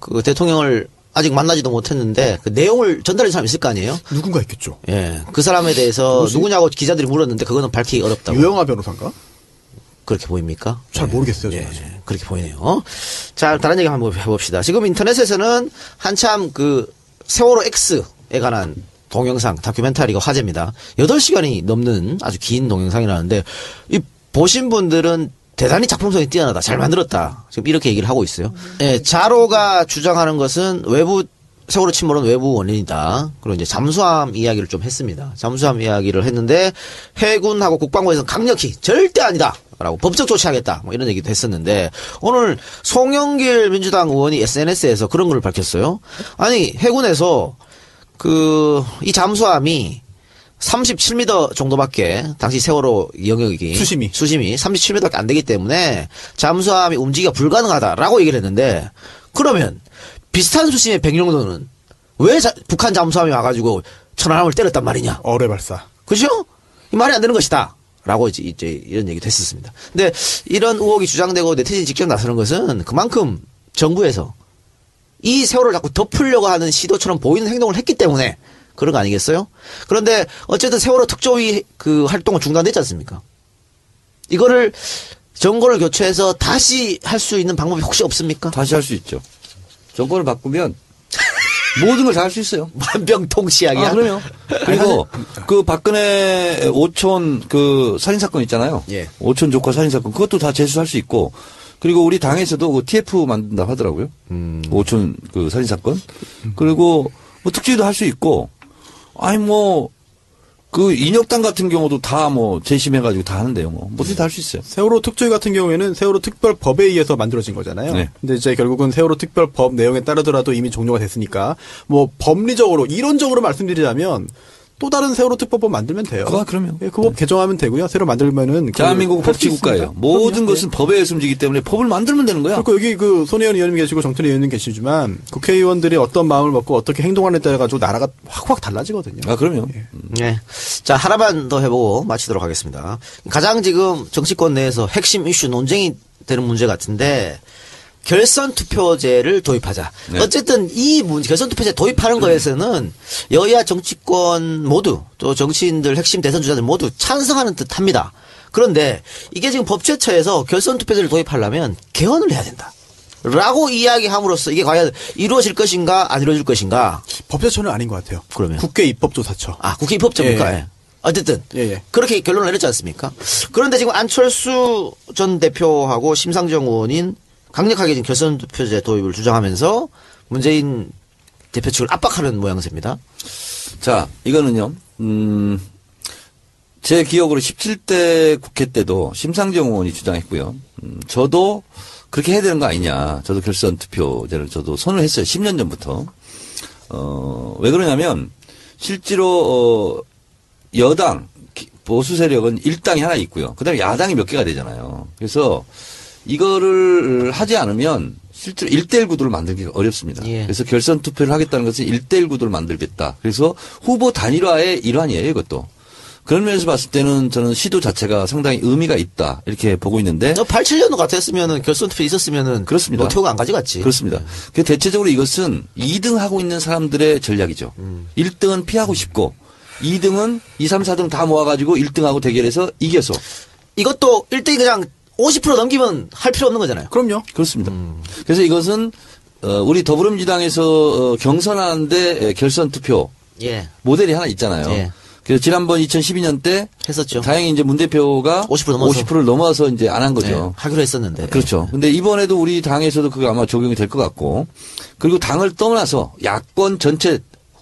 그 대통령을 아직 만나지도 못했는데 그 내용을 전달한 사람이 있을 거 아니에요? 누군가 있겠죠. 예. 그 사람에 대해서 누구냐고 기자들이 물었는데 그거는 밝히기 어렵다고. 유영아 변호사인가? 그렇게 보입니까? 잘 모르겠어요. 예, 그렇게 보이네요. 자, 다른 얘기 한번 해봅시다. 지금 인터넷에서는 한참 그 세월호 X에 관한 동영상, 다큐멘터리가 화제입니다. 8시간이 넘는 아주 긴 동영상이라는데, 이, 보신 분들은 대단히 작품성이 뛰어나다, 잘 만들었다. 지금 이렇게 얘기를 하고 있어요. 예, 자로가 주장하는 것은 세월호 침몰은 외부 원인이다. 그리고 이제 잠수함 이야기를 좀 했습니다. 잠수함 이야기를 했는데, 해군하고 국방부에서는 강력히 절대 아니다. 라고 법적 조치하겠다. 뭐 이런 얘기도 했었는데, 오늘 송영길 민주당 의원이 SNS에서 그런 걸 밝혔어요. 아니, 해군에서 이 잠수함이 37m 정도밖에, 당시 세월호 영역이. 수심이 37m밖에 안 되기 때문에 잠수함이 움직이기가 불가능하다라고 얘기를 했는데, 그러면 비슷한 수심의 백령도는 왜 북한 잠수함이 와가지고 천안함을 때렸단 말이냐? 어뢰발사. 그죠? 이 말이 안 되는 것이다. 라고 이제 이런 얘기도 했었습니다. 근데 이런 의혹이 주장되고 네티즌이 직접 나서는 것은 그만큼 정부에서 이 세월을 자꾸 덮으려고 하는 시도처럼 보이는 행동을 했기 때문에 그런 거 아니겠어요? 그런데 어쨌든 세월호 특조위 그 활동은 중단됐지 않습니까? 이거를 정권을 교체해서 다시 할 수 있는 방법이 혹시 없습니까? 다시 할 수 있죠. 정권을 바꾸면 모든 걸 다 할 수 있어요. 만병통치약이야. 그럼요. 그리고 그 박근혜 오촌 그 살인사건 있잖아요. 예. 오촌 조카 살인사건 그것도 다 재수할 수 있고 그리고 우리 당에서도 그 TF 만든다 하더라고요. 오촌 그 살인사건. 그리고 뭐 특지도 할 수 있고 아니 뭐 그 인혁당 같은 경우도 다 뭐 재심해가지고 다 하는데요. 뭐든지 다 할 수 있어요. 세월호 특조위 같은 경우에는 세월호 특별법에 의해서 만들어진 거잖아요. 네. 근데 이제 결국은 세월호 특별법 내용에 따르더라도 이미 종료가 됐으니까 뭐 법리적으로 이론적으로 말씀드리자면 또 다른 세월호 특별법 만들면 돼요. 그럼요. 예, 그 법 개정하면 되고요. 새로 만들면은 대한민국은 법치국가예요. 모든 것은 법에 의해서 움직이기 때문에 법을 만들면 되는 거야. 그리고 여기 그 손혜원 의원님 계시고 정태래 의원님 계시지만 국회의원들이 어떤 마음을 먹고 어떻게 행동하느냐에 따라 가지고 나라가 확확 달라지거든요. 그럼요. 예. 네. 자, 하나만 더 해보고 마치도록 하겠습니다. 가장 지금 정치권 내에서 핵심 이슈 논쟁이 되는 문제 같은데, 결선 투표제를 도입하자. 네. 어쨌든 이 문제, 결선 투표제 도입하는 거에서는 여야 정치권 모두 또 정치인들 핵심 대선 주자들 모두 찬성하는 듯 합니다. 그런데 이게 지금 법제처에서 결선 투표제를 도입하려면 개헌을 해야 된다. 라고 이야기함으로써 이게 과연 이루어질 것인가 안 이루어질 것인가. 법제처는 아닌 것 같아요. 그러면 국회 입법조사처. 국회 입법처입니까? 예. 어쨌든 예. 그렇게 결론을 내렸지 않습니까? 그런데 지금 안철수 전 대표하고 심상정 의원인 강력하게 지금 결선 투표제 도입을 주장하면서 문재인 대표 측을 압박하는 모양새입니다. 자, 이거는요, 제 기억으로 17대 국회 때도 심상정 의원이 주장했고요. 저도 그렇게 해야 되는 거 아니냐. 저도 결선 투표제를 저도 선을 했어요. 10년 전부터. 왜 그러냐면, 실제로, 여당, 보수 세력은 일당이 하나 있고요. 그 다음에 야당이 몇 개가 되잖아요. 그래서 이거를 하지 않으면 실제로 1대1 구도를 만들기 어렵습니다. 예. 그래서 결선 투표를 하겠다는 것은 1대1 구도를 만들겠다. 그래서 후보 단일화의 일환이에요, 이것도. 그런 면에서 봤을 때는 저는 시도 자체가 상당히 의미가 있다. 이렇게 보고 있는데. 87년도 같았으면은 결선 투표 있었으면은. 그렇습니다. 노태우가 안 가져갔지. 그렇습니다. 그 대체적으로 이것은 2등 하고 있는 사람들의 전략이죠. 1등은 피하고 싶고 2등은 2, 3, 4등 다 모아가지고 1등하고 대결해서 이겨서. 이것도 1등이 그냥 50% 넘기면 할 필요 없는 거잖아요. 그럼요. 그렇습니다. 그래서 이것은 우리 더불어민주당에서 경선하는데 결선 투표 예. 모델이 하나 있잖아요. 예. 그래서 지난번 2012년 때 했었죠. 다행히 이제 문 대표가 50% 넘어서 이제 안 한 거죠. 네, 하기로 했었는데. 그렇죠. 근데 이번에도 우리 당에서도 그거 아마 적용이 될 것 같고 그리고 당을 떠나서 야권 전체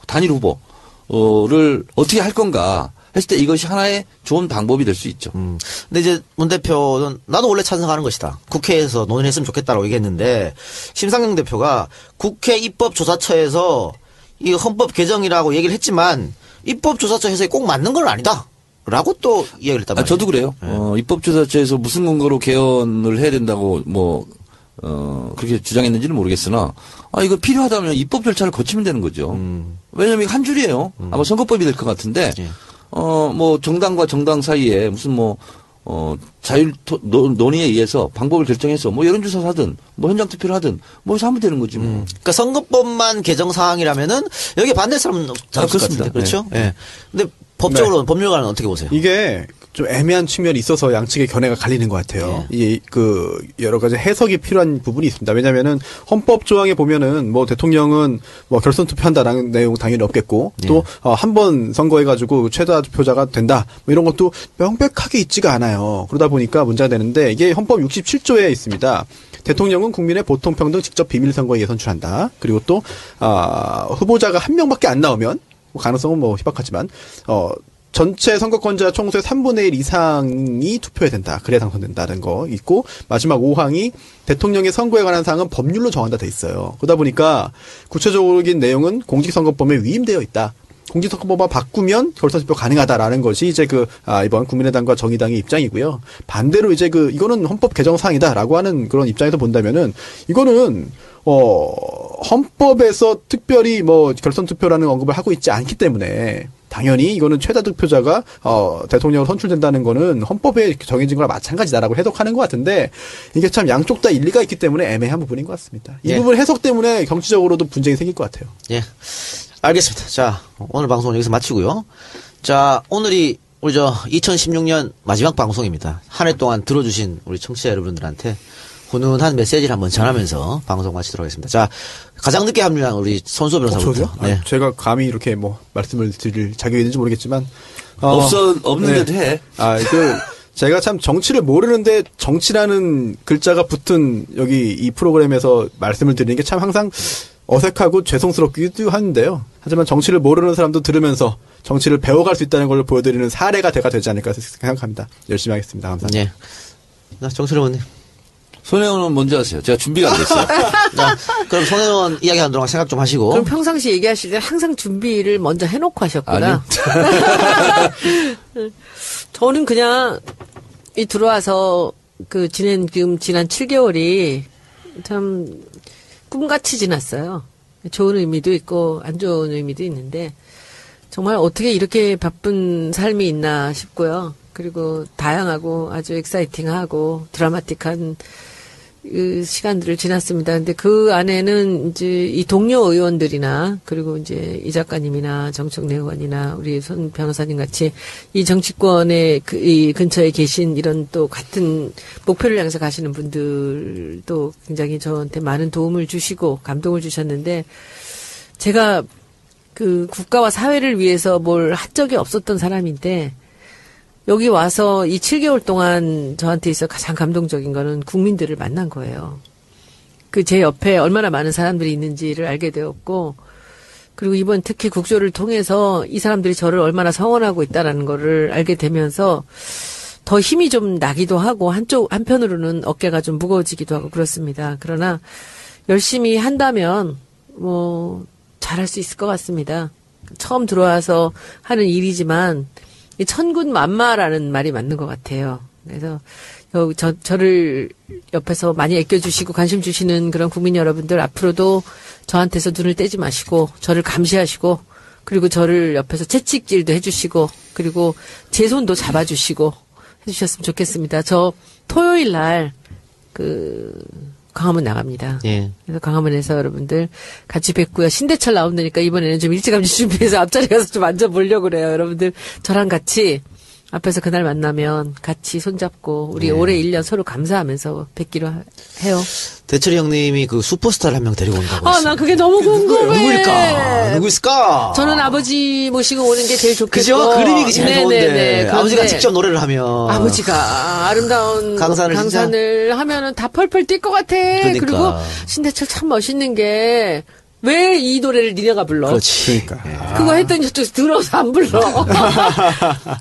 단일 후보를 어떻게 할 건가 했을 때 이것이 하나의 좋은 방법이 될 수 있죠. 근데 이제 문 대표는 나도 원래 찬성하는 것이다. 국회에서 논의했으면 좋겠다라고 얘기했는데 심상정 대표가 국회 입법조사처에서 이 헌법 개정이라고 얘기를 했지만 입법조사처 해석이 꼭 맞는 건 아니다. 라고 또 이야기를 했단 말이에요. 저도 그래요. 입법조사처에서 무슨 근거로 개헌을 해야 된다고 그렇게 주장했는지는 모르겠으나, 이거 필요하다면 입법 절차를 거치면 되는 거죠. 왜냐면 이거 한 줄이에요. 아마 선거법이 될 것 같은데, 예. 정당과 정당 사이에 무슨 논의에 의해서 방법을 결정해서 여론조사를 하든, 현장 투표를 하든, 해서 하면 되는 거지 뭐. 그러니까 선거법만 개정 사항이라면은 여기 반대 사람은 없을 것 그렇습니다. 같은데. 그렇죠? 예. 근데 법적으로 법률가는 어떻게 보세요? 이게 좀 애매한 측면이 있어서 양측의 견해가 갈리는 것 같아요. 여러 가지 해석이 필요한 부분이 있습니다. 왜냐면은 헌법 조항에 보면은 대통령은 결선 투표한다라는 내용 당연히 없겠고 또 한 번 선거해가지고 최다 투표자가 된다 이런 것도 명백하게 있지가 않아요. 그러다 보니까 문제가 되는데 이게 헌법 67조에 있습니다. 대통령은 국민의 보통평등 직접 비밀선거에 선출한다. 그리고 또 후보자가 한 명밖에 안 나오면 가능성은 희박하지만 전체 선거권자 총수의 3분의 1 이상이 투표해야 된다. 그래야 당선된다는 거 있고 마지막 5항이 대통령의 선거에 관한 사항은 법률로 정한다 돼 있어요. 그러다 보니까 구체적인 내용은 공직선거법에 위임되어 있다. 공직선거법만 바꾸면 결선투표 가능하다라는 것이 이제 이번 국민의당과 정의당의 입장이고요. 반대로 이제 이거는 헌법 개정 사항이다라고 하는 그런 입장에서 본다면은 이거는 헌법에서 특별히 결선투표라는 언급을 하고 있지 않기 때문에 당연히 이거는 최다 득표자가 대통령으로 선출된다는 거는 헌법에 정해진 거랑 마찬가지다라고 해석하는 것 같은데 이게 참 양쪽 다 일리가 있기 때문에 애매한 부분인 것 같습니다. 이 부분 해석 때문에 정치적으로도 분쟁이 생길 것 같아요. 예. 알겠습니다. 자, 오늘 방송은 여기서 마치고요. 자, 오늘이 우리 2016년 마지막 방송입니다. 한 해 동안 들어주신 우리 청취자 여러분들한테 훈훈한 메시지를 한번 전하면서 방송 마치도록 하겠습니다. 자, 가장 늦게 합류한 우리 손수호 변호사부터. 네. 제가 감히 이렇게 말씀을 드릴 자격이 있는지 모르겠지만 없는데도 해. 제가 참 정치를 모르는데 정치라는 글자가 붙은 여기 이 프로그램에서 말씀을 드리는 게 참 항상 어색하고 죄송스럽기도 하는데요. 하지만 정치를 모르는 사람도 들으면서 정치를 배워갈 수 있다는 걸 보여드리는 사례가 되지 않을까 생각합니다. 열심히 하겠습니다. 감사합니다. 네. 정철의원님. 손혜원은 뭔지 아세요? 제가 준비가 안 됐어요. 자, 그럼 손혜원 이야기하는 동안 생각 좀 하시고. 그럼 평상시 얘기하실 때 항상 준비를 먼저 해놓고 하셨구나. 저는 그냥 들어와서 지난 7개월이 참 꿈같이 지났어요. 좋은 의미도 있고 안 좋은 의미도 있는데 정말 어떻게 이렇게 바쁜 삶이 있나 싶고요. 그리고 다양하고 아주 엑사이팅하고 드라마틱한 시간들을 지났습니다. 근데 그 안에는 이제 이 동료 의원들이나 그리고 이제 이 작가님이나 정청래 의원이나 우리 손 변호사님 같이 이 정치권의 이 근처에 계신 이런 또 같은 목표를 향해서 가시는 분들도 굉장히 저한테 많은 도움을 주시고 감동을 주셨는데 제가 국가와 사회를 위해서 뭘 한 적이 없었던 사람인데 여기 와서 이 7개월 동안 저한테 있어 가장 감동적인 거는 국민들을 만난 거예요. 제 옆에 얼마나 많은 사람들이 있는지를 알게 되었고, 그리고 이번 특히 국조를 통해서 이 사람들이 저를 얼마나 성원하고 있다라는 거를 알게 되면서 더 힘이 좀 나기도 하고 한편으로는 어깨가 좀 무거워지기도 하고 그렇습니다. 그러나 열심히 한다면 잘할 수 있을 것 같습니다. 처음 들어와서 하는 일이지만 이 천군만마라는 말이 맞는 것 같아요. 그래서 저를 옆에서 많이 아껴주시고 관심 주시는 그런 국민 여러분들 앞으로도 저한테서 눈을 떼지 마시고 저를 감시하시고 그리고 저를 옆에서 채찍질도 해주시고 그리고 제 손도 잡아주시고 해주셨으면 좋겠습니다. 저 토요일 날 광화문 나갑니다. 예. 그래서 광화문에서 여러분들 같이 뵙고요. 신대철 나온다니까 이번에는 좀 일찌감치 준비해서 앞자리 가서 좀 앉아보려고 그래요. 여러분들 저랑 같이 앞에서 그날 만나면 같이 손잡고 우리 올해 1년 서로 감사하면서 뵙기로 해요. 대철이 형님이 슈퍼스타를 한 명 데리고 온다고 했어요. 나 그게 너무 궁금해. 누구 있을까? 저는 아버지 모시고 오는 게 제일 좋겠고. 그죠? 그림이 제일 좋은데. 네네네. 아버지가 직접 노래를 하면. 아버지가 아름다운 강산을 하면은 다 펄펄 뛸 것 같아. 그러니까. 그리고 신대철 참 멋있는 게 왜 이 노래를 니네가 불러? 그렇지. 그러니까. 그거 했더니 저쪽에서 들어서 안 불러.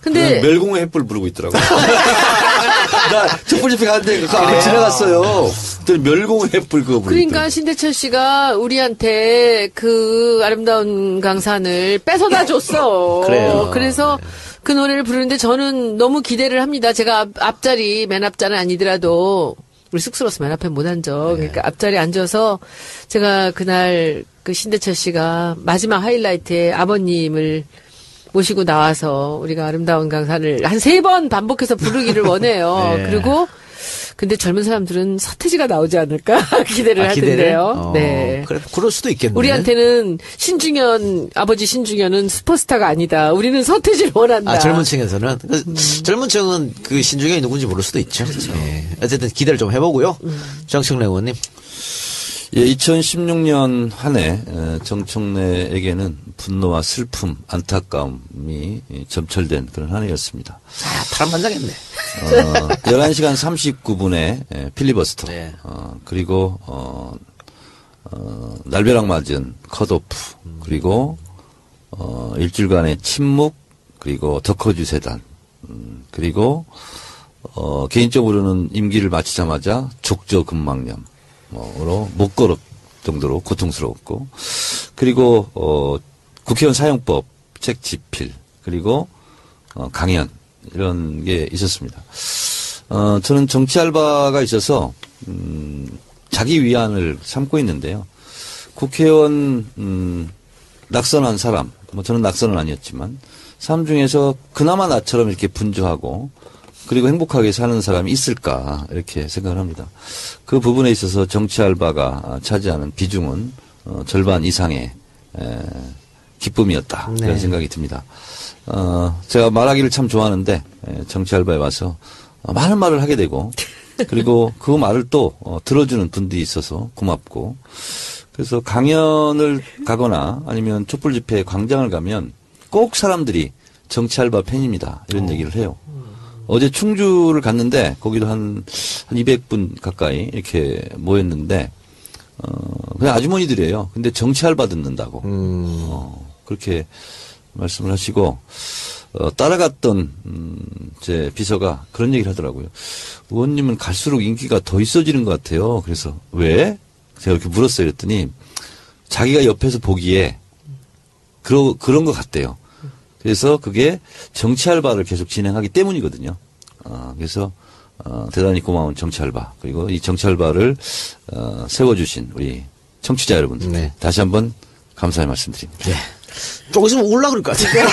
근데 멸공의 햇불 부르고 있더라고. 나 촛불 집회 가는데 그거 앞에 지나갔어요. 그랬더니 멸공의 햇불 그거 부르고 그러니까 신대철 씨가 우리한테 그 아름다운 강산을 뺏어다 줬어. 그래요. 그래서 그 노래를 부르는데 저는 너무 기대를 합니다. 제가 앞자리, 맨 앞자리는 아니더라도 우리 쑥스러워서 맨 앞에 못 앉아. 그러니까 앞자리에 앉아서 제가 그날 그 신대철 씨가 마지막 하이라이트에 아버님을 모시고 나와서 우리가 아름다운 강산을 한 3번 반복해서 부르기를 원해요. 네. 그리고 근데 젊은 사람들은 서태지가 나오지 않을까 기대를 하던데요. 네. 그래, 그럴 수도 있겠네. 우리한테는 신중현, 아버지 신중현은 슈퍼스타가 아니다. 우리는 서태지를 원한다. 아, 젊은 층에서는. 젊은 층은 그 신중현이 누군지 모를 수도 있죠. 예. 어쨌든 기대를 좀 해보고요. 정청래 의원님. 예, 2016년 한 해 정청래에게는 분노와 슬픔, 안타까움이 점철된 그런 한 해였습니다. 파란만장했네. 11시간 39분에 필리버스터, 네. 그리고 날벼락 맞은 컷오프, 그리고 일주일간의 침묵, 그리고 덕허주 세단, 그리고 개인적으로는 임기를 마치자마자 족저근막염 으로 못 걸을 정도로 고통스러웠고, 그리고 국회의원 사용법 책 집필, 그리고 강연 이런 게 있었습니다. 저는 정치 알바가 있어서 자기 위안을 삼고 있는데요. 국회의원 낙선한 사람, 뭐 저는 낙선은 아니었지만 사람 중에서 그나마 나처럼 이렇게 분주하고 그리고 행복하게 사는 사람이 있을까 이렇게 생각을 합니다. 그 부분에 있어서 정치 알바가 차지하는 비중은 절반 이상의 기쁨이었다 네. 이런 생각이 듭니다. 제가 말하기를 참 좋아하는데 정치 알바에 와서 많은 말을 하게 되고 그리고 그 말을 또 들어주는 분들이 있어서 고맙고, 그래서 강연을 가거나 아니면 촛불 집회 광장을 가면 꼭 사람들이 정치 알바 팬입니다 이런 얘기를 해요. 어제 충주를 갔는데 거기도 한 200분 가까이 이렇게 모였는데 그냥 아주머니들이에요. 근데 정치 알바 듣는다고 그렇게 말씀을 하시고, 따라갔던 제 비서가 그런 얘기를 하더라고요. 의원님은 갈수록 인기가 더 있어지는 것 같아요. 그래서 왜? 제가 이렇게 물었어요. 그랬더니 자기가 옆에서 보기에 그런 것 같대요. 그래서 그게 정치 알바를 계속 진행하기 때문이거든요. 그래서 대단히 고마운 정치 알바, 그리고 이 정치 알바를 세워주신 우리 청취자 여러분들, 네. 다시 한번 감사의 말씀드립니다. 예. 조금 있으면 울라 그럴 것 같아요.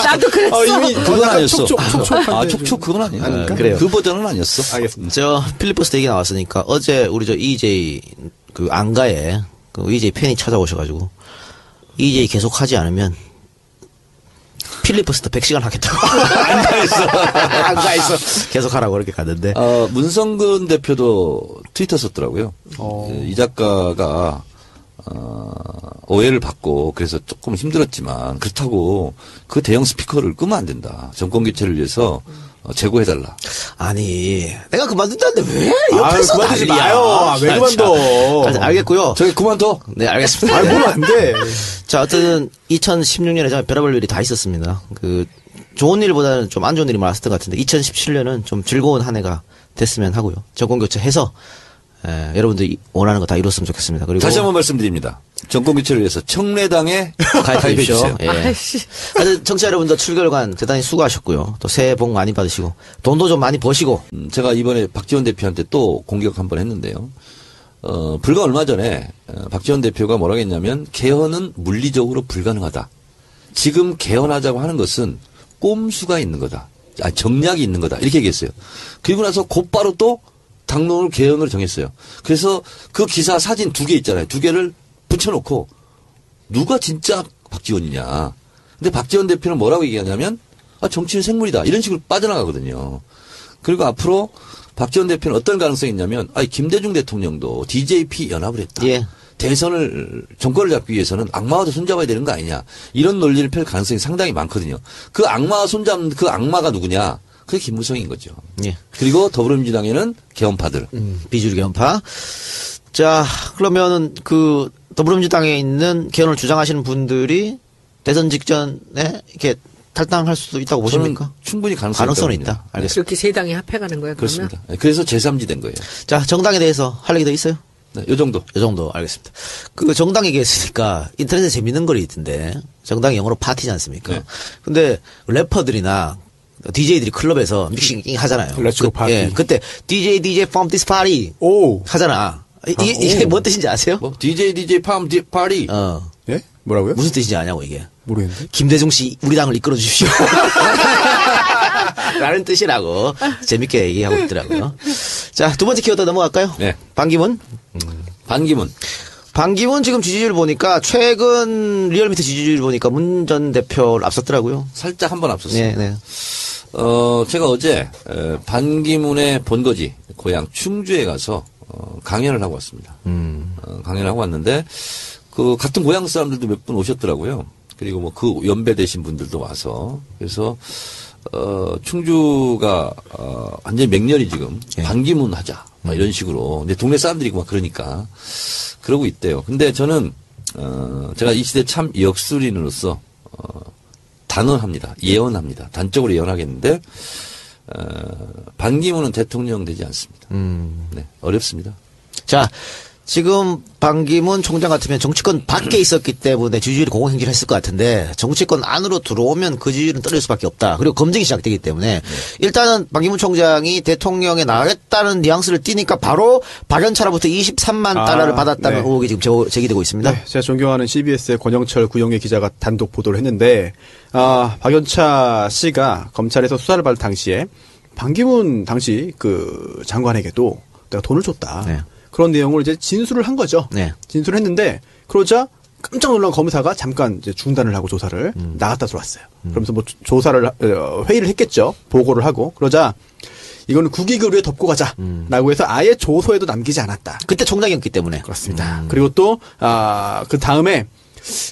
나도 그랬어. 이미 그건 아니었어. 촉촉한데. 촉촉 그건 아니에요. 그래요. 그 버전은 아니었어. 알겠습니다. 저 필리버스터 얘기 나왔으니까 어제 우리 저 EJ 그 안가에 그 EJ 팬이 찾아오셔가지고 EJ 계속하지 않으면 필리버스터 100시간 하겠다고. 안가에서 계속하라고 그렇게 갔는데. 문성근 대표도 트위터 썼더라고요. 이 작가가 오해를 받고 그래서 조금 힘들었지만 그렇다고 그 대형 스피커를 끄면 안 된다. 정권 교체를 위해서 재고해달라. 아니 내가 그만둔다는데 왜 옆에서 그만두지 난리야. 마요. 왜 그만둬. 알겠고요. 저기 그만둬. 네, 알겠습니다. 아, 보면 안 돼. 자, 어쨌든 2016년에 정말 별의별 일이 다 있었습니다. 그 좋은 일보다는 좀 안 좋은 일이 많았을 것 같은데 2017년은 좀 즐거운 한 해가 됐으면 하고요. 정권 교체해서 여러분들이 원하는 거 다 이뤘으면 좋겠습니다. 그리고 다시 한번 말씀드립니다. 정권 교체를 위해서 청래당에 가입해주세요. 예. 아이씨. 하여튼 청취자 여러분들 출결관 대단히 수고하셨고요. 또 새해 복 많이 받으시고 돈도 좀 많이 버시고. 제가 이번에 박지원 대표한테 또 공격 한번 했는데요. 불과 얼마 전에 박지원 대표가 뭐라고 했냐면 개헌은 물리적으로 불가능하다. 지금 개헌하자고 하는 것은 꼼수가 있는 거다. 정략이 있는 거다. 이렇게 얘기했어요. 그리고 나서 곧바로 또 당론을 개헌을 정했어요. 그래서 그 기사 사진 2개 있잖아요. 2개를 붙여놓고 누가 진짜 박지원이냐. 근데 박지원 대표는 뭐라고 얘기하냐면 정치는 생물이다. 이런 식으로 빠져나가거든요. 그리고 앞으로 박지원 대표는 어떤 가능성이 있냐면 김대중 대통령도 DJP 연합을 했다. 예. 대선을 정권을 잡기 위해서는 악마와도 손잡아야 되는 거 아니냐. 이런 논리를 펼 가능성이 상당히 많거든요. 그 악마와 손잡는 그 악마가 누구냐. 그게 김무성인 거죠. 예. 그리고 더불어민주당에는 개헌파들. 비주류 개헌파. 자, 그러면은 그 더불어민주당에 있는 개헌을 주장하시는 분들이 대선 직전에 이렇게 탈당할 수도 있다고 저는 보십니까? 충분히 가능성은 있다. 있다. 알겠습니다. 이렇게 세 당이 합해가는 거예요, 그러면? 그렇습니다. 그래서 제3지 된 거예요. 자, 정당에 대해서 할 얘기 더 있어요? 네, 요 정도. 이 정도 알겠습니다. 그 정당 얘기했으니까 인터넷에 재밌는 글이 있던데 정당이 영어로 파티지 않습니까? 네. 근데 래퍼들이나 DJ들이 클럽에서 믹싱 하잖아요. Let's go party. 예, 그때 DJ from this party 오. 하잖아. 이게 뭔 뜻인지 아세요? 뭐 DJ 팜 파리. 예? 뭐라고요? 무슨 뜻인지 아냐고 이게. 모르겠는데. 김대중 씨 우리 당을 이끌어 주십시오. 라는 뜻이라고 재밌게 얘기하고 있더라고요. 자, 두 번째 키워드 넘어갈까요? 네. 반기문. 반기문 지금 지지율 보니까 최근 리얼미터 지지율 보니까 문 전 대표를 앞섰더라고요. 살짝 한 번 앞섰어요. 네, 네. 제가 어제 반기문의 본거지 고향 충주에 가서 강연을 하고 왔습니다. 강연을 하고 왔는데 그 같은 고향 사람들도 몇 분 오셨더라고요. 그리고 뭐 그 연배되신 분들도 와서 그래서 충주가 완전히 맹렬히 지금 예. 반기문 하자 막 이런 식으로 근데 동네 사람들이고 막 그러니까 그러고 있대요. 근데 저는 제가 이 시대 참 역술인으로서 단언합니다. 예언합니다. 단적으로 예언하겠는데 반기문은 대통령 되지 않습니다. 네, 어렵습니다. 자, 지금 반기문 총장 같으면 정치권 밖에 있었기 때문에 지지율이 공공행진을 했을 것 같은데 정치권 안으로 들어오면 그 지지율은 떨어질 수밖에 없다. 그리고 검증이 시작되기 때문에 일단은 반기문 총장이 대통령에 나가겠다는 뉘앙스를 띠니까 바로 박연차로부터 23만 달러를 받았다는 네. 의혹이 지금 제기되고 있습니다. 네, 제가 존경하는 CBS의 권영철 구영애 기자가 단독 보도를 했는데, 박연차 씨가 검찰에서 수사를 받을 당시에 반기문 당시 그 장관에게도 내가 돈을 줬다. 네. 그런 내용을 이제 진술을 한 거죠. 네. 진술을 했는데, 그러자 깜짝 놀란 검사가 잠깐 이제 중단을 하고 조사를 나갔다 들어왔어요. 그러면서 뭐 조사를, 회의를 했겠죠. 보고를 하고. 그러자 이거는 국익을 위해 덮고 가자라고 해서 아예 조서에도 남기지 않았다. 그때 총장이었기 때문에. 그렇습니다. 그리고 또, 그 다음에,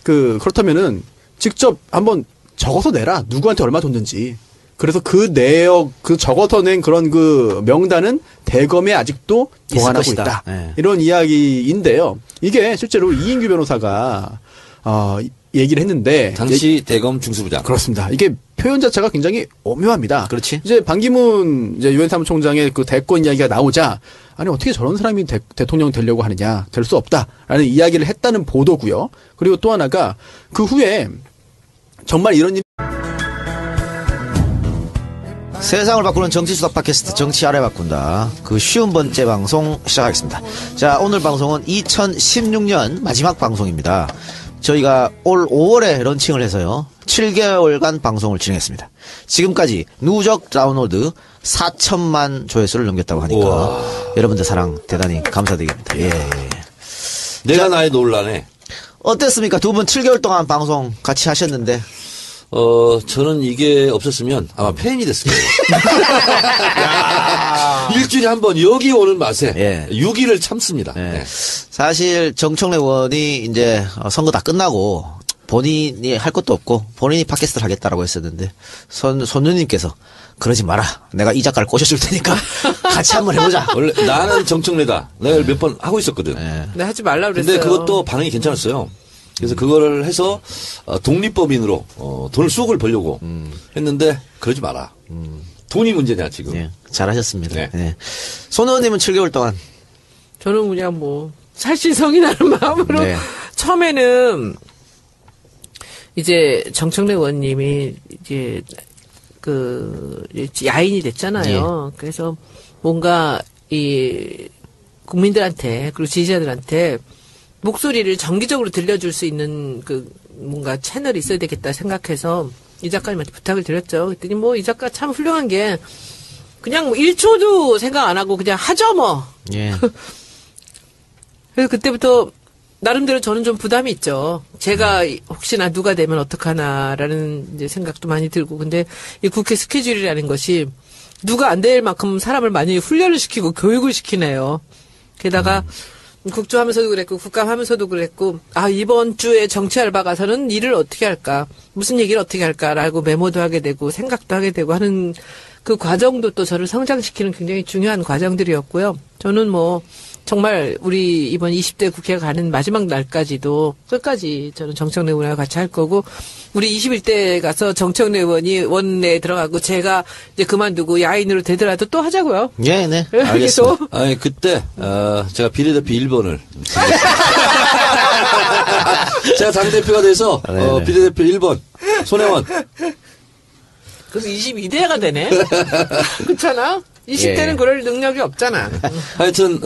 그렇다면은, 직접 한번 적어서 내라. 누구한테 얼마 줬는지. 그래서 그 내역, 적어서 낸 그런 그 명단은 대검에 아직도 보관하고 것이다. 있다. 네. 이런 이야기인데요. 이게 실제로 이인규 변호사가, 얘기를 했는데. 당시 대검 중수부장. 그렇습니다. 이게 표현 자체가 굉장히 오묘합니다. 그렇지. 이제 반기문 이제 유엔 사무총장의 그 대권 이야기가 나오자 아니 어떻게 저런 사람이 대통령 되려고 하느냐 될 수 없다라는 이야기를 했다는 보도고요. 그리고 또 하나가 그 후에 정말 이런 일 세상을 바꾸는 정치수다 팟캐스트 정치 아래 바꾼다. 그 쉬운 번째 방송 시작하겠습니다. 자, 오늘 방송은 2016년 마지막 방송입니다. 저희가 올 5월에 런칭을 해서요. 7개월간 방송을 진행했습니다. 지금까지 누적 다운로드 4천만 조회수를 넘겼다고 하니까 우와. 여러분들 사랑 대단히 감사드립니다. 예. 내가 나의 논란에 어땠습니까? 두 분 7개월 동안 방송 같이 하셨는데. 저는 이게 없었으면 아마 폐인이 됐을 거예요. 일주일에 한 번 여기 오는 맛에 예. 6일을 참습니다. 예. 네. 사실 정청래 의원이 이제 선거 다 끝나고 본인이 할 것도 없고 본인이 팟캐스트를 하겠다라고 했었는데 손nu님께서 그러지 마라. 내가 이 작가를 꼬셔줄 테니까 같이 한번 해보자. 원래 나는 정청래다. 내가 몇 번 하고 있었거든. 네, 하지 말라 그랬어요. 근데 그것도 반응이 괜찮았어요. 그래서 그거를 해서 독립법인으로 돈을 수억을 벌려고 했는데 그러지 마라. 돈이 문제냐 지금. 예, 잘하셨습니다. 네. 예. 손 의원님은 7개월 동안 저는 그냥 뭐 살신성이 나는 마음으로 네. 처음에는 이제 정청래 의원님이 이제 야인이 됐잖아요. 그래서 뭔가 이 국민들한테 그리고 지지자들한테 목소리를 정기적으로 들려줄 수 있는 그 뭔가 채널이 있어야 되겠다 생각해서 이 작가님한테 부탁을 드렸죠. 그랬더니 뭐 이 작가 참 훌륭한 게 그냥 뭐 1초도 생각 안 하고 그냥 하죠 뭐. 예. 그래서 그때부터 나름대로 저는 좀 부담이 있죠. 제가 혹시나 누가 되면 어떡하나라는 이제 생각도 많이 들고. 근데 이 국회 스케줄이라는 것이 누가 안 될 만큼 사람을 많이 훈련을 시키고 교육을 시키네요. 게다가 국조하면서도 그랬고 국감하면서도 그랬고 이번 주에 정치 알바 가서는 일을 어떻게 할까 무슨 얘기를 어떻게 할까라고 메모도 하게 되고 생각도 하게 되고 하는 그 과정도 또 저를 성장시키는 굉장히 중요한 과정들이었고요. 저는 뭐 정말 우리 이번 20대 국회가 가는 마지막 날까지도 끝까지 저는 정청래 의원과 같이 할 거고 우리 21대 가서 정청래 의원이 원내에 들어가고 제가 이제 그만두고 야인으로 되더라도 또 하자고요. 예, 네. 이렇게 알겠습니다. 또 아니, 그때, 제가 비례대표 1번을. 제가 당대표가 돼서, 네네. 비례대표 1번, 손혜원. 그럼 22대가 되네. 그렇잖아. 20대는 예. 그럴 능력이 없잖아. 하여튼,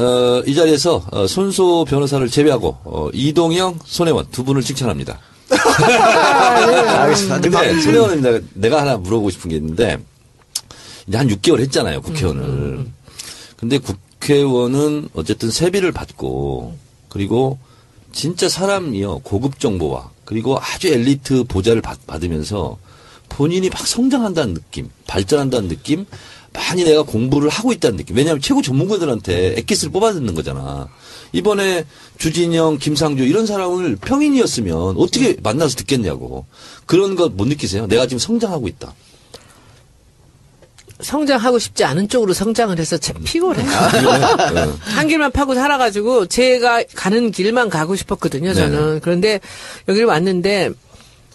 이 자리에서, 손소 변호사를 제외하고, 이동영, 손혜원 두 분을 칭찬합니다. 알겠습니다. 근데 손혜원은 내가 하나 물어보고 싶은 게 있는데, 이제 한 6개월 했잖아요, 국회의원을. 근데 국회의원은 어쨌든 세비를 받고, 그리고 진짜 사람이요, 고급 정보와, 그리고 아주 엘리트 보좌를 받으면서 본인이 막 성장한다는 느낌, 발전한다는 느낌, 많이 내가 공부를 하고 있다는 느낌. 왜냐하면 최고 전문가들한테 엑기스를 뽑아 듣는 거잖아. 이번에 주진영, 김상조 이런 사람을 평인이었으면 어떻게 만나서 듣겠냐고. 그런 거 못 느끼세요? 내가 지금 성장하고 있다. 성장하고 싶지 않은 쪽으로 성장을 해서 참 피곤해요. 네. 한 길만 파고 살아가지고 제가 가는 길만 가고 싶었거든요, 저는. 네네. 그런데 여기를 왔는데